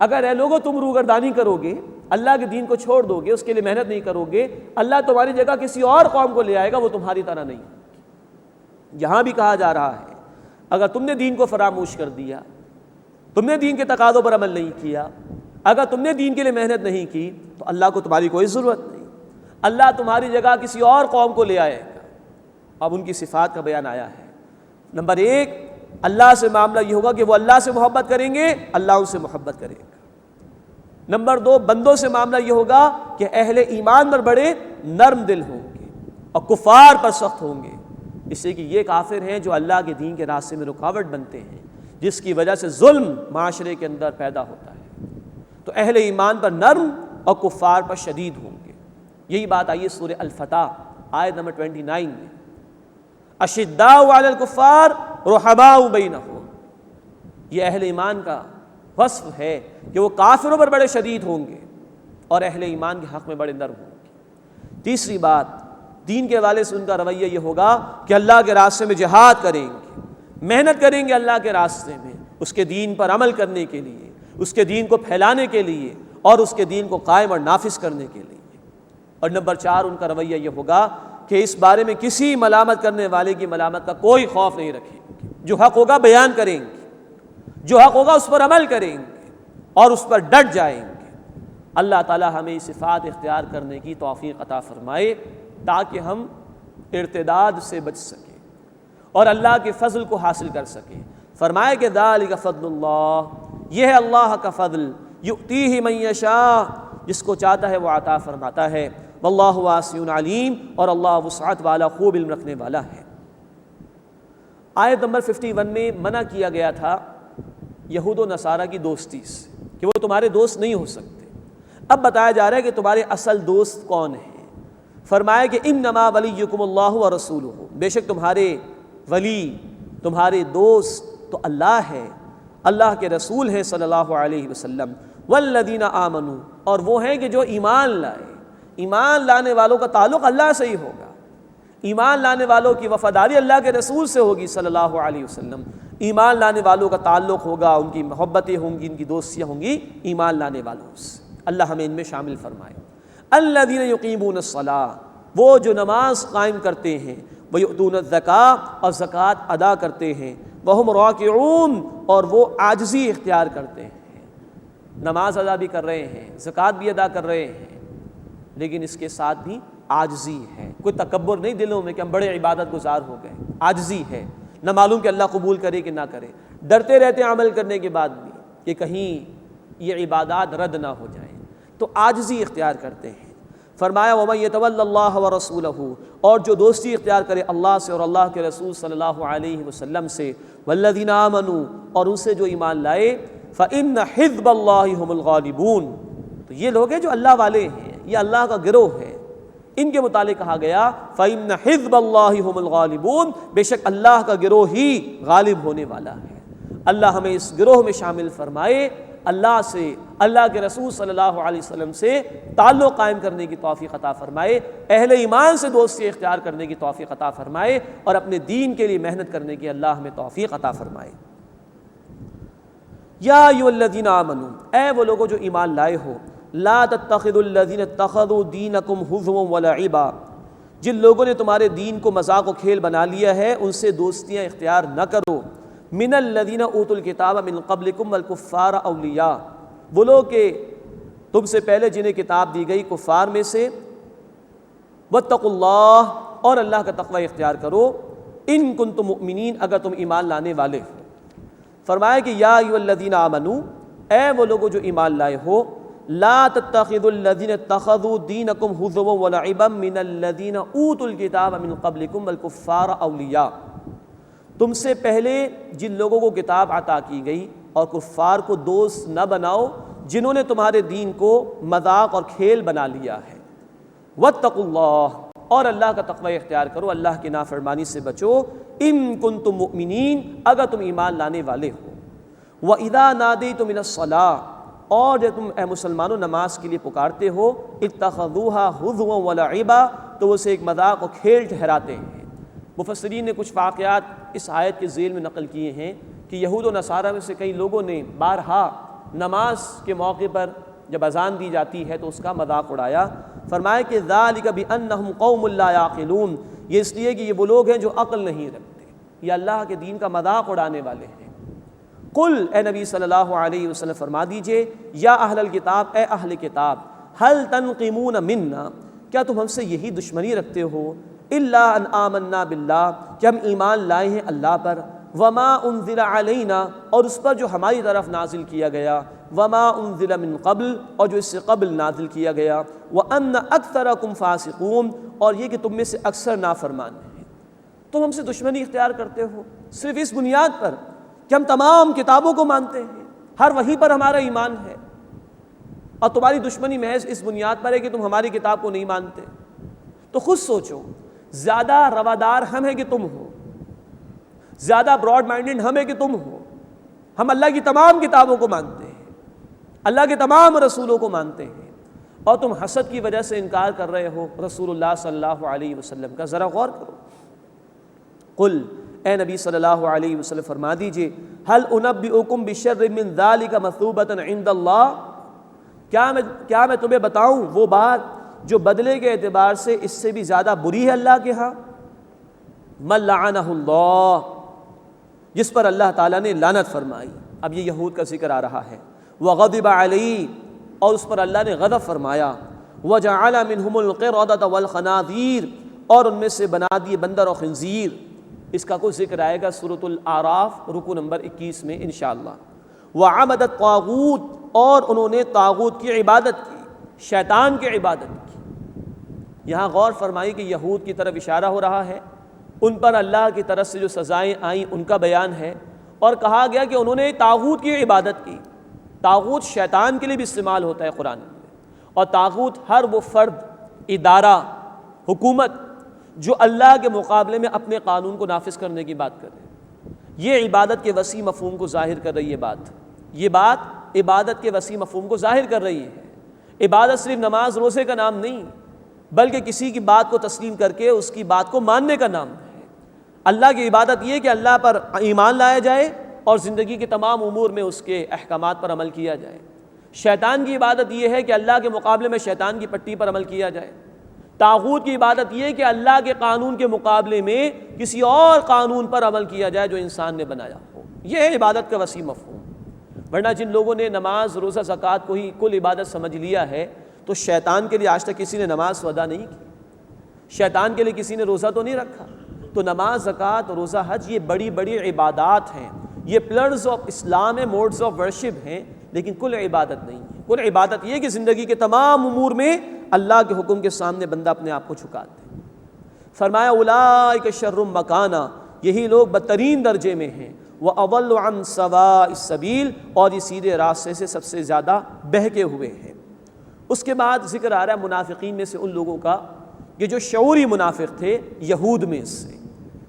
اگر اے لوگوں تم روگردانی کرو گے، اللہ کے دین کو چھوڑ دو گے، اس کے لیے محنت نہیں کرو گے، اللہ تمہاری جگہ کسی اور قوم کو لے آئے گا، وہ تمہاری طرح نہیں۔ یہاں بھی کہا جا رہا ہے اگر تم نے دین کو فراموش کر دیا، تم نے دین کے تقاضوں پر عمل نہیں کیا، اگر تم نے دین کے لیے محنت نہیں کی، تو اللہ کو تمہاری کوئی ضرورت نہیں، اللہ تمہاری جگہ کسی اور قوم کو لے آئے گا۔ اب ان کی صفات کا بیان آیا ہے۔ نمبر 1، اللہ سے معاملہ یہ ہوگا کہ وہ اللہ سے محبت کریں گے، اللہ ان سے محبت کرے گا۔ نمبر 2، بندوں سے معاملہ یہ ہوگا کہ اہل ایمان پر بڑے نرم دل ہوں گے اور کفار پر سخت ہوں گے، اس لیے کہ یہ کافر ہیں جو اللہ کے دین کے راستے میں رکاوٹ بنتے ہیں، جس کی وجہ سے ظلم معاشرے کے اندر پیدا ہوتا ہے۔ تو اہل ایمان پر نرم اور کفار پر شدید ہوں گے۔ یہی بات آئی ہے سورہ الفتح آیت نمبر 29 میں، اشداء علی الکفار رحماء بینہم، یہ اہل ایمان کا وصف ہے کہ وہ کافروں پر بڑے شدید ہوں گے اور اہل ایمان کے حق میں بڑے نرم ہوں گے۔ تیسری بات، دین کے حوالے سے ان کا رویہ یہ ہوگا کہ اللہ کے راستے میں جہاد کریں گے، محنت کریں گے اللہ کے راستے میں، اس کے دین پر عمل کرنے کے لیے، اس کے دین کو پھیلانے کے لیے اور اس کے دین کو قائم اور نافذ کرنے کے لیے۔ اور نمبر 4، ان کا رویہ یہ ہوگا کہ اس بارے میں کسی ملامت کرنے والے کی ملامت کا کوئی خوف نہیں رکھیں گے، جو حق ہوگا بیان کریں گے، جو حق ہوگا اس پر عمل کریں گے اور اس پر ڈٹ جائیں گے۔ اللہ تعالی ہمیں صفات اختیار کرنے کی توفیق عطا فرمائے تاکہ ہم ارتداد سے بچ سکیں اور اللہ کے فضل کو حاصل کر سکیں۔ فرمائے کہ ذالک فضل اللہ، یہ ہے اللہ کا فضل، یؤتیہ من یشاء، جس کو چاہتا ہے وہ عطا فرماتا ہے، واللہ واسع علیم، اور اللہ وسعت والا، خوب علم رکھنے والا ہے۔ آیت نمبر 51 میں منع کیا گیا تھا یہود و نصارہ کی دوستی سے کہ وہ تمہارے دوست نہیں ہو سکتے۔ اب بتایا جا رہا ہے کہ تمہارے اصل دوست کون ہیں۔ فرمایا کہ انما ولیکم اللہ ورسولہ، بے شک تمہارے ولی، تمہارے دوست تو اللہ ہے، اللہ کے رسول ہیں صلی اللہ علیہ وسلم، والذین آمنوا، اور وہ ہیں کہ جو ایمان لائے۔ ایمان لانے والوں کا تعلق اللہ سے ہی ہوگا، ایمان لانے والوں کی وفاداری اللہ کے رسول سے ہوگی صلی اللہ علیہ وسلم، ایمان لانے والوں کا تعلق ہوگا، ان کی محبتیں ہوں گی، ان کی دوستیاں ہوں گی ایمان لانے والوں سے۔ اللہ ہمیں ان میں شامل فرمائے۔ الذین یقیمون الصلاۃ، وہ جو نماز قائم کرتے ہیں، ویؤتون الزکاۃ، اور زکوٰۃ ادا کرتے ہیں، وہم راکعون، اور وہ عاجزی اختیار کرتے ہیں، نماز ادا بھی کر رہے ہیں، زکوٰۃ بھی ادا کر رہے ہیں، لیکن اس کے ساتھ بھی عاجزی ہے، کوئی تکبر نہیں دلوں میں کہ ہم بڑے عبادت گزار ہو گئے، عاجزی ہے، نہ معلوم کہ اللہ قبول کرے کہ نہ کرے، ڈرتے رہتے ہیں عمل کرنے کے بعد بھی کہ کہیں یہ عبادات رد نہ ہو جائیں، تو عاجزی اختیار کرتے ہیں۔ فرمایا وَمَن يَتَوَلَّ اللَّهَ وَرَسُولَهُ، اور جو دوستی اختیار کرے اللہ سے اور اللہ کے رسول صلی اللہ علیہ وسلم سے، وَالَّذِينَ آمَنُوا، اور ان سے جو ایمان لائے، فَإِنَّ حِزْبَ اللَّهِ هُمُ الْغَالِبُونَ، تو یہ لوگ ہیں جو اللہ والے ہیں، یہ اللہ کا گروہ ہے، ان کے متعلق کہا گیا فَإِنَّ حِزْبَ اللَّهِ هُمُ الْغَالِبُونَ، بے شک اللہ کا گروہ ہی غالب ہونے والا ہے۔ اللہ ہمیں اس گروہ میں شامل فرمائے، اللہ سے، اللہ کے رسول صلی اللہ علیہ وسلم سے تعلق قائم کرنے کی توفیق عطا فرمائے، اہل ایمان سے دوستی اختیار کرنے کی توفیق عطا فرمائے، اور اپنے دین کے لیے محنت کرنے کی اللہ ہمیں توفیق عطا فرمائے۔ یا ایھا الذین آمنوا، اے وہ لوگوں جو ایمان لائے ہو، لا تتخذوا الذین اتخذوا دینکم ہزوا ولعبا، جن لوگوں نے تمہارے دین کو مذاق و کھیل بنا لیا ہے ان سے دوستیاں اختیار نہ کرو، من الذین اوتوا الکتاب من قبلکم والکفار اولیاء، وہ لوگ کہ تم سے پہلے جنہیں کتاب دی گئی کفار میں سے، واتقوا اللہ، اور اللہ کا تقوی اختیار کرو، ان کنتم مؤمنین، اگر تم ایمان لانے والے ہو۔ فرمایا کہ یا ایھا الذین آمنوا، اے وہ لوگوں جو ایمان لائے ہو، لا تتخذوا الذین اتخذوا دینکم ہزوا ولعبا من الذین اوتوا الکتاب من قبلکم والکفار اولیاء، تم سے پہلے جن لوگوں کو کتاب عطا کی گئی اور کفار کو دوست نہ بناؤ جنہوں نے تمہارے دین کو مذاق اور کھیل بنا لیا ہے۔ واتقوا اللہ، اور اللہ کا تقوی اختیار کرو، اللہ کی نافرمانی سے بچو، ان کنتم مؤمنین، اگر تم ایمان لانے والے ہو۔ وَإِذَا نَادَيْتُمْ إِلَى الصَّلَاةِ، اور جب تم اے مسلمانوں نماز کے لیے پکارتے ہو، اتخذوها ہزوا ولعبا، تو وہ اسے ایک مذاق و کھیل ٹھہراتے ہیں۔ مفسرین نے کچھ واقعات اس آیت کے ذیل میں نقل کیے ہیں کہ یہود و نصارہ میں سے کئی لوگوں نے بارہا نماز کے موقع پر جب اذان دی جاتی ہے تو اس کا مذاق اڑایا۔ فرمایا کہ ذالک بانہم قوم لا یعقلون، یہ اس لیے کہ یہ وہ لوگ ہیں جو عقل نہیں رکھتے، یہ اللہ کے دین کا مذاق اڑانے والے ہیں۔ قل، اے نبی صلی اللہ علیہ وسلم فرما دیجئے، یا اہل الکتاب، اے اہل کتاب، هل تنقمون منا، کیا تم ہم سے یہی دشمنی رکھتے ہو، الا ان آمنا باللہ، کہ ہم ایمان لائے ہیں اللہ پر، وما انزل علینا، اور اس پر جو ہماری طرف نازل کیا گیا، وما انزل من قبل، اور جو اس سے قبل نازل کیا گیا، وان اکثرکم فاسقون، اور یہ کہ تم میں سے اکثر نافرمان ہیں۔ تم ہم سے دشمنی اختیار کرتے ہو صرف اس بنیاد پر کہ ہم تمام کتابوں کو مانتے ہیں، ہر وحی پر ہمارا ایمان ہے، اور تمہاری دشمنی محض اس بنیاد پر ہے کہ تم ہماری کتاب کو نہیں مانتے۔ تو خود سوچو، زیادہ روادار ہم ہیں کہ تم ہو، زیادہ براڈ مائنڈڈ ہم ہیں کہ تم ہو؟ ہم اللہ کی تمام کتابوں کو مانتے ہیں، اللہ کے تمام رسولوں کو مانتے ہیں، اور تم حسد کی وجہ سے انکار کر رہے ہو رسول اللہ صلی اللہ علیہ وسلم کا۔ ذرا غور کرو۔ قل، اے نبی صلی اللہ علیہ وسلم فرما دیجئے، هل انبئکم بشر من ذلک مثوبۃ عند اللہ، کیا میں تمہیں بتاؤں وہ بات جو بدلے کے اعتبار سے اس سے بھی زیادہ بری ہے اللہ کے ہاں؟ من لعنہ اللہ، جس پر اللہ تعالیٰ نے لعنت فرمائی۔ اب یہ یہود کا ذکر آ رہا ہے۔ وغضب علیہ، اور اس پر اللہ نے غضب فرمایا۔ وجعل منہم القردۃ والخنازیر، اور ان میں سے بنا دیے بندر اور خنزیر۔ اس کا کوئی ذکر آئے گا سورۃ الاعراف رکوع نمبر 21 میں انشاءاللہ۔ وعبد الطاغوت، اور انہوں نے طاغوت کی عبادت کی، شیطان کی عبادت کی۔ یہاں غور فرمائی کہ یہود کی طرف اشارہ ہو رہا ہے، ان پر اللہ کی طرف سے جو سزائیں آئیں ان کا بیان ہے، اور کہا گیا کہ انہوں نے طاغوت کی عبادت کی۔ طاغوت شیطان کے لیے بھی استعمال ہوتا ہے قرآن میں، اور طاغوت ہر وہ فرد، ادارہ، حکومت جو اللہ کے مقابلے میں اپنے قانون کو نافذ کرنے کی بات کر رہے ہیں۔ یہ عبادت کے وسیع مفہوم کو ظاہر کر رہی ہے یہ بات عبادت کے وسیع مفہوم کو ظاہر کر رہی ہے۔ عبادت صرف نماز روزے کا نام نہیں، بلکہ کسی کی بات کو تسلیم کر کے اس کی بات کو ماننے کا نام ہے۔ اللہ کی عبادت یہ کہ اللہ پر ایمان لایا جائے اور زندگی کے تمام امور میں اس کے احکامات پر عمل کیا جائے۔ شیطان کی عبادت یہ ہے کہ اللہ کے مقابلے میں شیطان کی پٹی پر عمل کیا جائے۔ طاغوت کی عبادت یہ کہ اللہ کے قانون کے مقابلے میں کسی اور قانون پر عمل کیا جائے جو انسان نے بنایا ہو۔ یہ ہے عبادت کا وسیع مفہوم۔ ورنہ جن لوگوں نے نماز، روزہ، زکوٰۃ کو ہی کل عبادت سمجھ لیا ہے، تو شیطان کے لیے آج تک کسی نے نماز ادا نہیں کی، شیطان کے لیے کسی نے روزہ تو نہیں رکھا۔ تو نماز، زکوٰۃ، روزہ، حج، یہ بڑی بڑی عبادات ہیں، یہ پلرز آف اسلام ہیں، موڈز آف ورشپ ہیں، لیکن کل عبادت نہیں ہے۔ کل عبادت یہ کہ زندگی کے تمام امور میں اللہ کے حکم کے سامنے بندہ اپنے آپ کو جھکا دے۔ فرمایا اولئک شر مکانہ، یہی لوگ بدترین درجے میں ہیں، وَأَضَلُّ عَنْ سَوَاءِ السَّبِيلِ، اور یہ سیدھے راستے سے سب سے زیادہ بہکے ہوئے ہیں۔ اس کے بعد ذکر آ رہا ہے منافقین میں سے ان لوگوں کا، یہ جو شعوری منافق تھے یہود میں سے،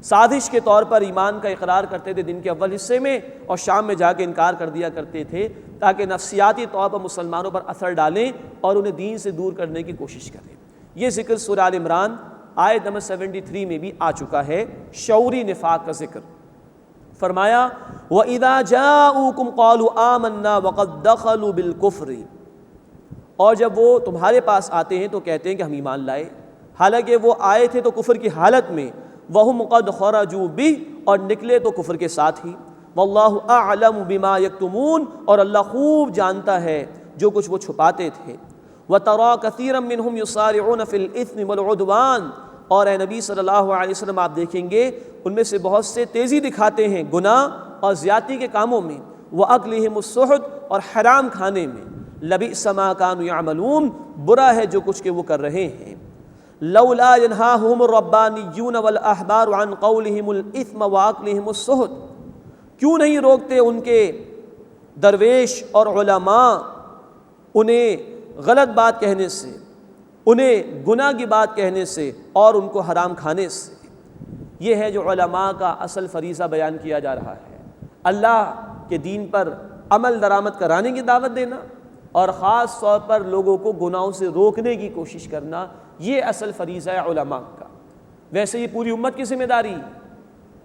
سازش کے طور پر ایمان کا اقرار کرتے تھے دن کے اول حصے میں، اور شام میں جا کے انکار کر دیا کرتے تھے، تاکہ نفسیاتی طور پر مسلمانوں پر اثر ڈالیں اور انہیں دین سے دور کرنے کی کوشش کریں۔ یہ ذکر سورہ آل عمران آیت نمبر 73 میں بھی آ چکا ہے، شعوری نفاق کا ذکر۔ فرمایا وَإِذَا جَاءُوكُمْ قَالُوا آمَنَّا وَقَدْ دَخَلُوا بِالْكُفْرِ، اور جب وہ تمہارے پاس آتے ہیں تو کہتے ہیں کہ ہم ایمان لائے، حالانکہ وہ آئے تھے تو کفر کی حالت میں، وَهُمْ قَدْ خَرَجُوا بِهِ، اور نکلے تو کفر کے ساتھ ہی، وَاللَّهُ أَعْلَمُ بِمَا يَكْتُمُونَ، اور اللہ خوب جانتا ہے جو کچھ وہ چھپاتے تھے۔ وَتَرَى كَثِيرًا مِّنْهُمْ يُسَارِعُونَ فِي الْإِثْمِ وَالْعُدْوَانِ، اور اے نبی صلی اللہ علیہ وسلم آپ دیکھیں گے ان میں سے بہت سے تیزی دکھاتے ہیں گناہ اور زیادتی کے کاموں میں، وَأَكْلِهِمُ السُّحْتَ، اور حرام کھانے میں، لَبِئْسَ مَا كَانُوا يَعْمَلُونَ، برا ہے جو کچھ کہ وہ کر رہے ہیں۔ لولا ينهاهم الربانيون والاحبار عن قولهم الاثم واكلهم السحت، کیوں نہیں روکتے ان کے درویش اور علماء انہیں غلط بات کہنے سے، انہیں گناہ کی بات کہنے سے اور ان کو حرام کھانے سے۔ یہ ہے جو علماء کا اصل فریضہ بیان کیا جا رہا ہے، اللہ کے دین پر عمل درآمد کرانے کی دعوت دینا، اور خاص طور پر لوگوں کو گناہوں سے روکنے کی کوشش کرنا، یہ اصل فریضہ ہے علماء کا۔ ویسے یہ پوری امت کی ذمہ داری،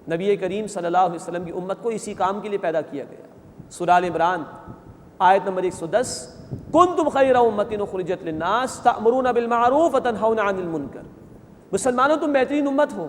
نبی کریم صلی اللہ علیہ وسلم کی امت کو اسی کام کے لیے پیدا کیا گیا۔ سورہ آل عمران آیت نمبر 110، کنتم خیر امۃ اخرجت للناس تأمرون بالمعروف وتنہون عن المنکر، مسلمانوں تم بہترین امت ہو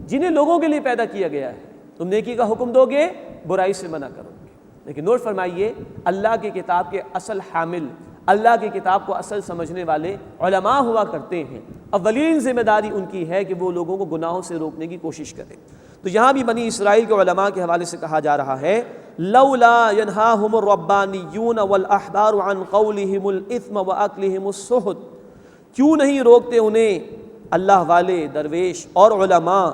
جنہیں لوگوں کے لیے پیدا کیا گیا ہے، تم نیکی کا حکم دو گے، برائی سے منع کرو گے۔ لیکن نوٹ فرمائیے، اللہ کی کتاب کے اصل حامل، اللہ کی کتاب کو اصل سمجھنے والے علماء ہوا کرتے ہیں، اولین ذمہ داری ان کی ہے کہ وہ لوگوں کو گناہوں سے روکنے کی کوشش کریں۔ تو یہاں بھی بنی اسرائیل کے علماء کے حوالے سے کہا جا رہا ہے، لولا ينهاهم الربانيون والاحبار عن قولهم الاثم واكلهم السحت، کیوں نہیں روکتے انہیں اللہ والے درویش اور علماء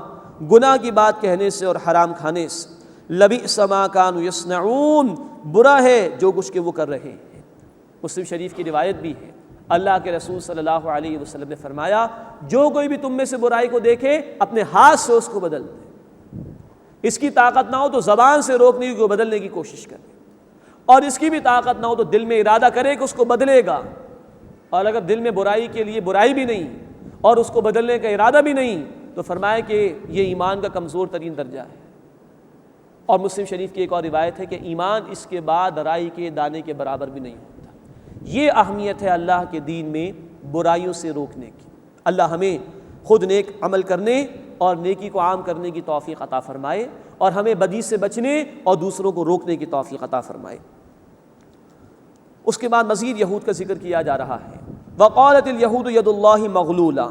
گناہ کی بات کہنے سے اور حرام کھانے سے، لبئس ما كانوا يصنعون، برا ہے جو کچھ کہ وہ کر رہے ہیں۔ مسلم شریف کی روایت بھی ہے، اللہ کے رسول صلی اللہ علیہ وسلم نے فرمایا، جو کوئی بھی تم میں سے برائی کو دیکھے اپنے ہاتھ سے اس کو بدل دے، اس کی طاقت نہ ہو تو زبان سے روکنے کی، بدلنے کی کوشش کرے، اور اس کی بھی طاقت نہ ہو تو دل میں ارادہ کرے کہ اس کو بدلے گا، اور اگر دل میں برائی کے لیے برائی بھی نہیں اور اس کو بدلنے کا ارادہ بھی نہیں تو فرمایا کہ یہ ایمان کا کمزور ترین درجہ ہے۔ اور مسلم شریف کی ایک اور روایت ہے کہ ایمان اس کے بعد رائی کے دانے کے برابر بھی نہیں ہوتا۔ یہ اہمیت ہے اللہ کے دین میں برائیوں سے روکنے کی۔ اللہ ہمیں خود نیک عمل کرنے اور نیکی کو عام کرنے کی توفیق عطا فرمائے، اور ہمیں بدی سے بچنے اور دوسروں کو روکنے کی توفیق عطا فرمائے۔ اس کے بعد مزید یہود کا ذکر کیا جا رہا ہے، وقالت الیہود ید اللہ مغلولہ،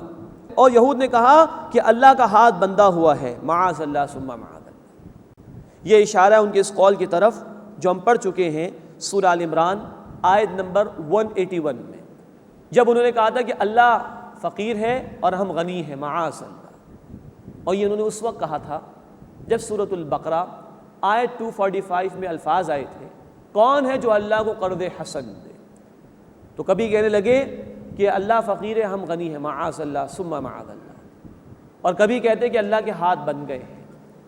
اور یہود نے کہا کہ اللہ کا ہاتھ بندھا ہوا ہے، معاذ اللہ ثم معاذ اللہ۔ یہ اشارہ ہے ان کے اس قول کی طرف جو ہم پڑھ چکے ہیں سورہ آل عمران آیت نمبر 181 میں، جب انہوں نے کہا تھا کہ اللہ فقیر ہے اور ہم غنی ہیں، معاذ اللہ۔ اور یہ انہوں نے اس وقت کہا تھا جب سورۃ البقرہ آیت 245 میں الفاظ آئے تھے، کون ہے جو اللہ کو قرض حسن دے؟ تو کبھی کہنے لگے کہ اللہ فقیر ہے ہم غنی ہیں، معاذ اللہ ثم معاذ اللہ، اور کبھی کہتے کہ اللہ کے ہاتھ بن گئے ہیں۔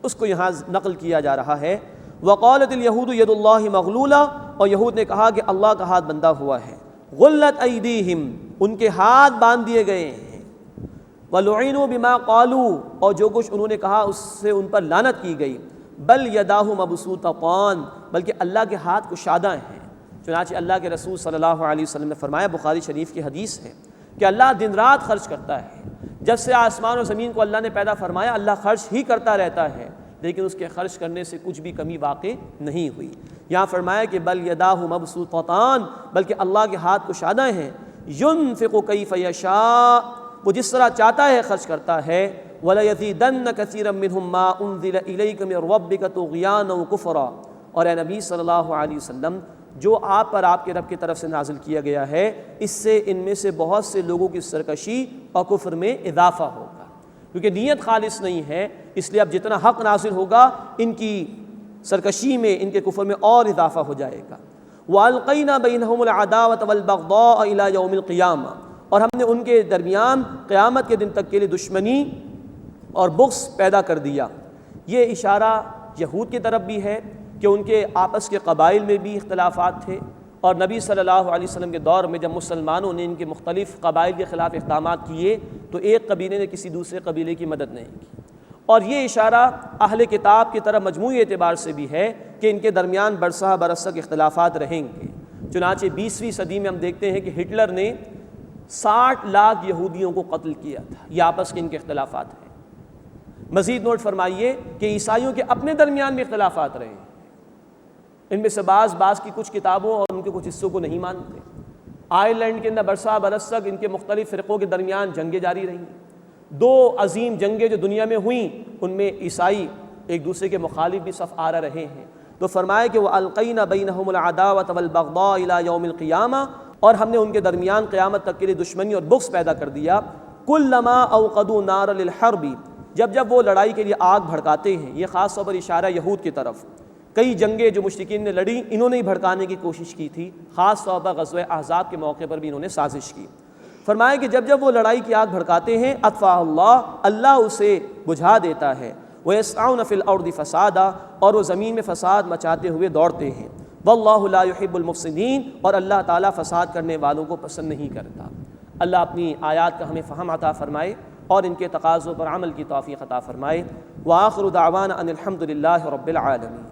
اس کو یہاں نقل کیا جا رہا ہے، وقالت الیہود ید اللہ مغلولہ، اور یہود نے کہا کہ اللہ کا ہاتھ بندھا ہوا ہے، غلت ایدیہم، ان کے ہاتھ باندھ دیے گئے ہیں، وَلُعِنُوا بِمَا قَالُوا، اور جو کچھ انہوں نے کہا اس سے ان پر لعنت کی گئی، بل یداہ مبسوطتان، بلکہ اللہ کے ہاتھ کشادہ ہیں۔ چنانچہ اللہ کے رسول صلی اللہ علیہ وسلم نے فرمایا، بخاری شریف کی حدیث ہے کہ اللہ دن رات خرچ کرتا ہے، جب سے آسمان و زمین کو اللہ نے پیدا فرمایا اللہ خرچ ہی کرتا رہتا ہے، لیکن اس کے خرچ کرنے سے کچھ بھی کمی واقع نہیں ہوئی۔ یہاں فرمایا کہ بل یداہ مبسوطتان، بلکہ اللہ کے ہاتھ کشادہ ہیں، ينفق کیف یشاء، وہ جس طرح چاہتا ہے خرچ کرتا ہے، وَلَيَزِيدَنَّ كَثِيرًا مِّنْهُمْ مَا أُنزِلَ إِلَيْكَ مِن رَّبِّكَ طُغْيَانًا وَكُفْرًا، اور اے نبی صلی اللہ علیہ وسلم جو آپ پر آپ کے رب کی طرف سے نازل کیا گیا ہے، اس سے ان میں سے بہت سے لوگوں کی سرکشی اور کفر میں اضافہ ہوگا، کیونکہ نیت خالص نہیں ہے، اس لیے اب جتنا حق نازل ہوگا ان کی سرکشی میں، ان کے کفر میں اور اضافہ ہو جائے گا۔ وَأَلْقَيْنَا بَيْنَهُمُ الْعَدَاوَةَ وَالْبَغْضَاءَ إِلَى يَوْمِ الْقِيَامَةِ، اور ہم نے ان کے درمیان قیامت کے دن تک کے لیے دشمنی اور بغض پیدا کر دیا۔ یہ اشارہ یہود کی طرف بھی ہے کہ ان کے آپس کے قبائل میں بھی اختلافات تھے، اور نبی صلی اللہ علیہ وسلم کے دور میں جب مسلمانوں نے ان کے مختلف قبائل کے خلاف اقدامات کیے تو ایک قبیلے نے کسی دوسرے قبیلے کی مدد نہیں کی۔ اور یہ اشارہ اہل کتاب کی طرف مجموعی اعتبار سے بھی ہے کہ ان کے درمیان برسہ برس تک اختلافات رہیں گے۔ چنانچہ 20ویں صدی میں ہم دیکھتے ہیں کہ ہٹلر نے 60 لاکھ یہودیوں کو قتل کیا تھا۔ یہ آپس کے ان کے اختلافات ہیں۔ مزید نوٹ فرمائیے کہ عیسائیوں کے اپنے درمیان میں اختلافات رہے ہیں، ان میں سے بعض کی کچھ کتابوں اور ان کے کچھ حصوں کو نہیں مانتے۔ آئرلینڈ کے اندر برسہ برس تک ان کے مختلف فرقوں کے درمیان جنگیں جاری رہیں۔ 2 عظیم جنگیں جو دنیا میں ہوئیں ان میں عیسائی ایک دوسرے کے مخالف بھی صف آرا رہے ہیں۔ تو فرمایا کہ وَأَلْقَيْنَا بَيْنَهُمُ الْعَدَاوَةَ وَالْبَغْضَاءَ إِلَى يَوْمِ الْقِيَامَةِ، اور ہم نے ان کے درمیان قیامت تک کے لیے دشمنی اور بغض پیدا کر دیا۔ كُلَّمَا أَوْقَدُوا نَارًا لِلْحَرْبِ، جب وہ لڑائی کے لیے آگ بھڑکاتے ہیں، یہ خاص طور پر اشارہ یہود کی طرف۔ کئی جنگیں جو مشرکین نے لڑی انہوں نے ہی بھڑکانے کی کوشش کی تھی، خاص طور پر غزوہ احزاب کے موقع پر بھی انہوں نے سازش کی۔ فرمایا کہ جب وہ لڑائی کی آگ بھڑکاتے ہیں اطفاء اللہ اسے بجھا دیتا ہے۔ وَيَسْعَوْنَ فِي الْأَرْضِ فَسَادًا، اور وہ زمین میں فساد مچاتے ہوئے دوڑتے ہیں۔ وَاللَّهُ لَا يُحِبُّ الْمُفْسِدِينَ، اور اللہ تعالیٰ فساد کرنے والوں کو پسند نہیں کرتا۔ اللہ اپنی آیات کا ہمیں فہم عطا فرمائے اور ان کے تقاضوں پر عمل کی توفیق عطا فرمائے۔ وآخر دعوانا ان الحمد للہ رب العالمین۔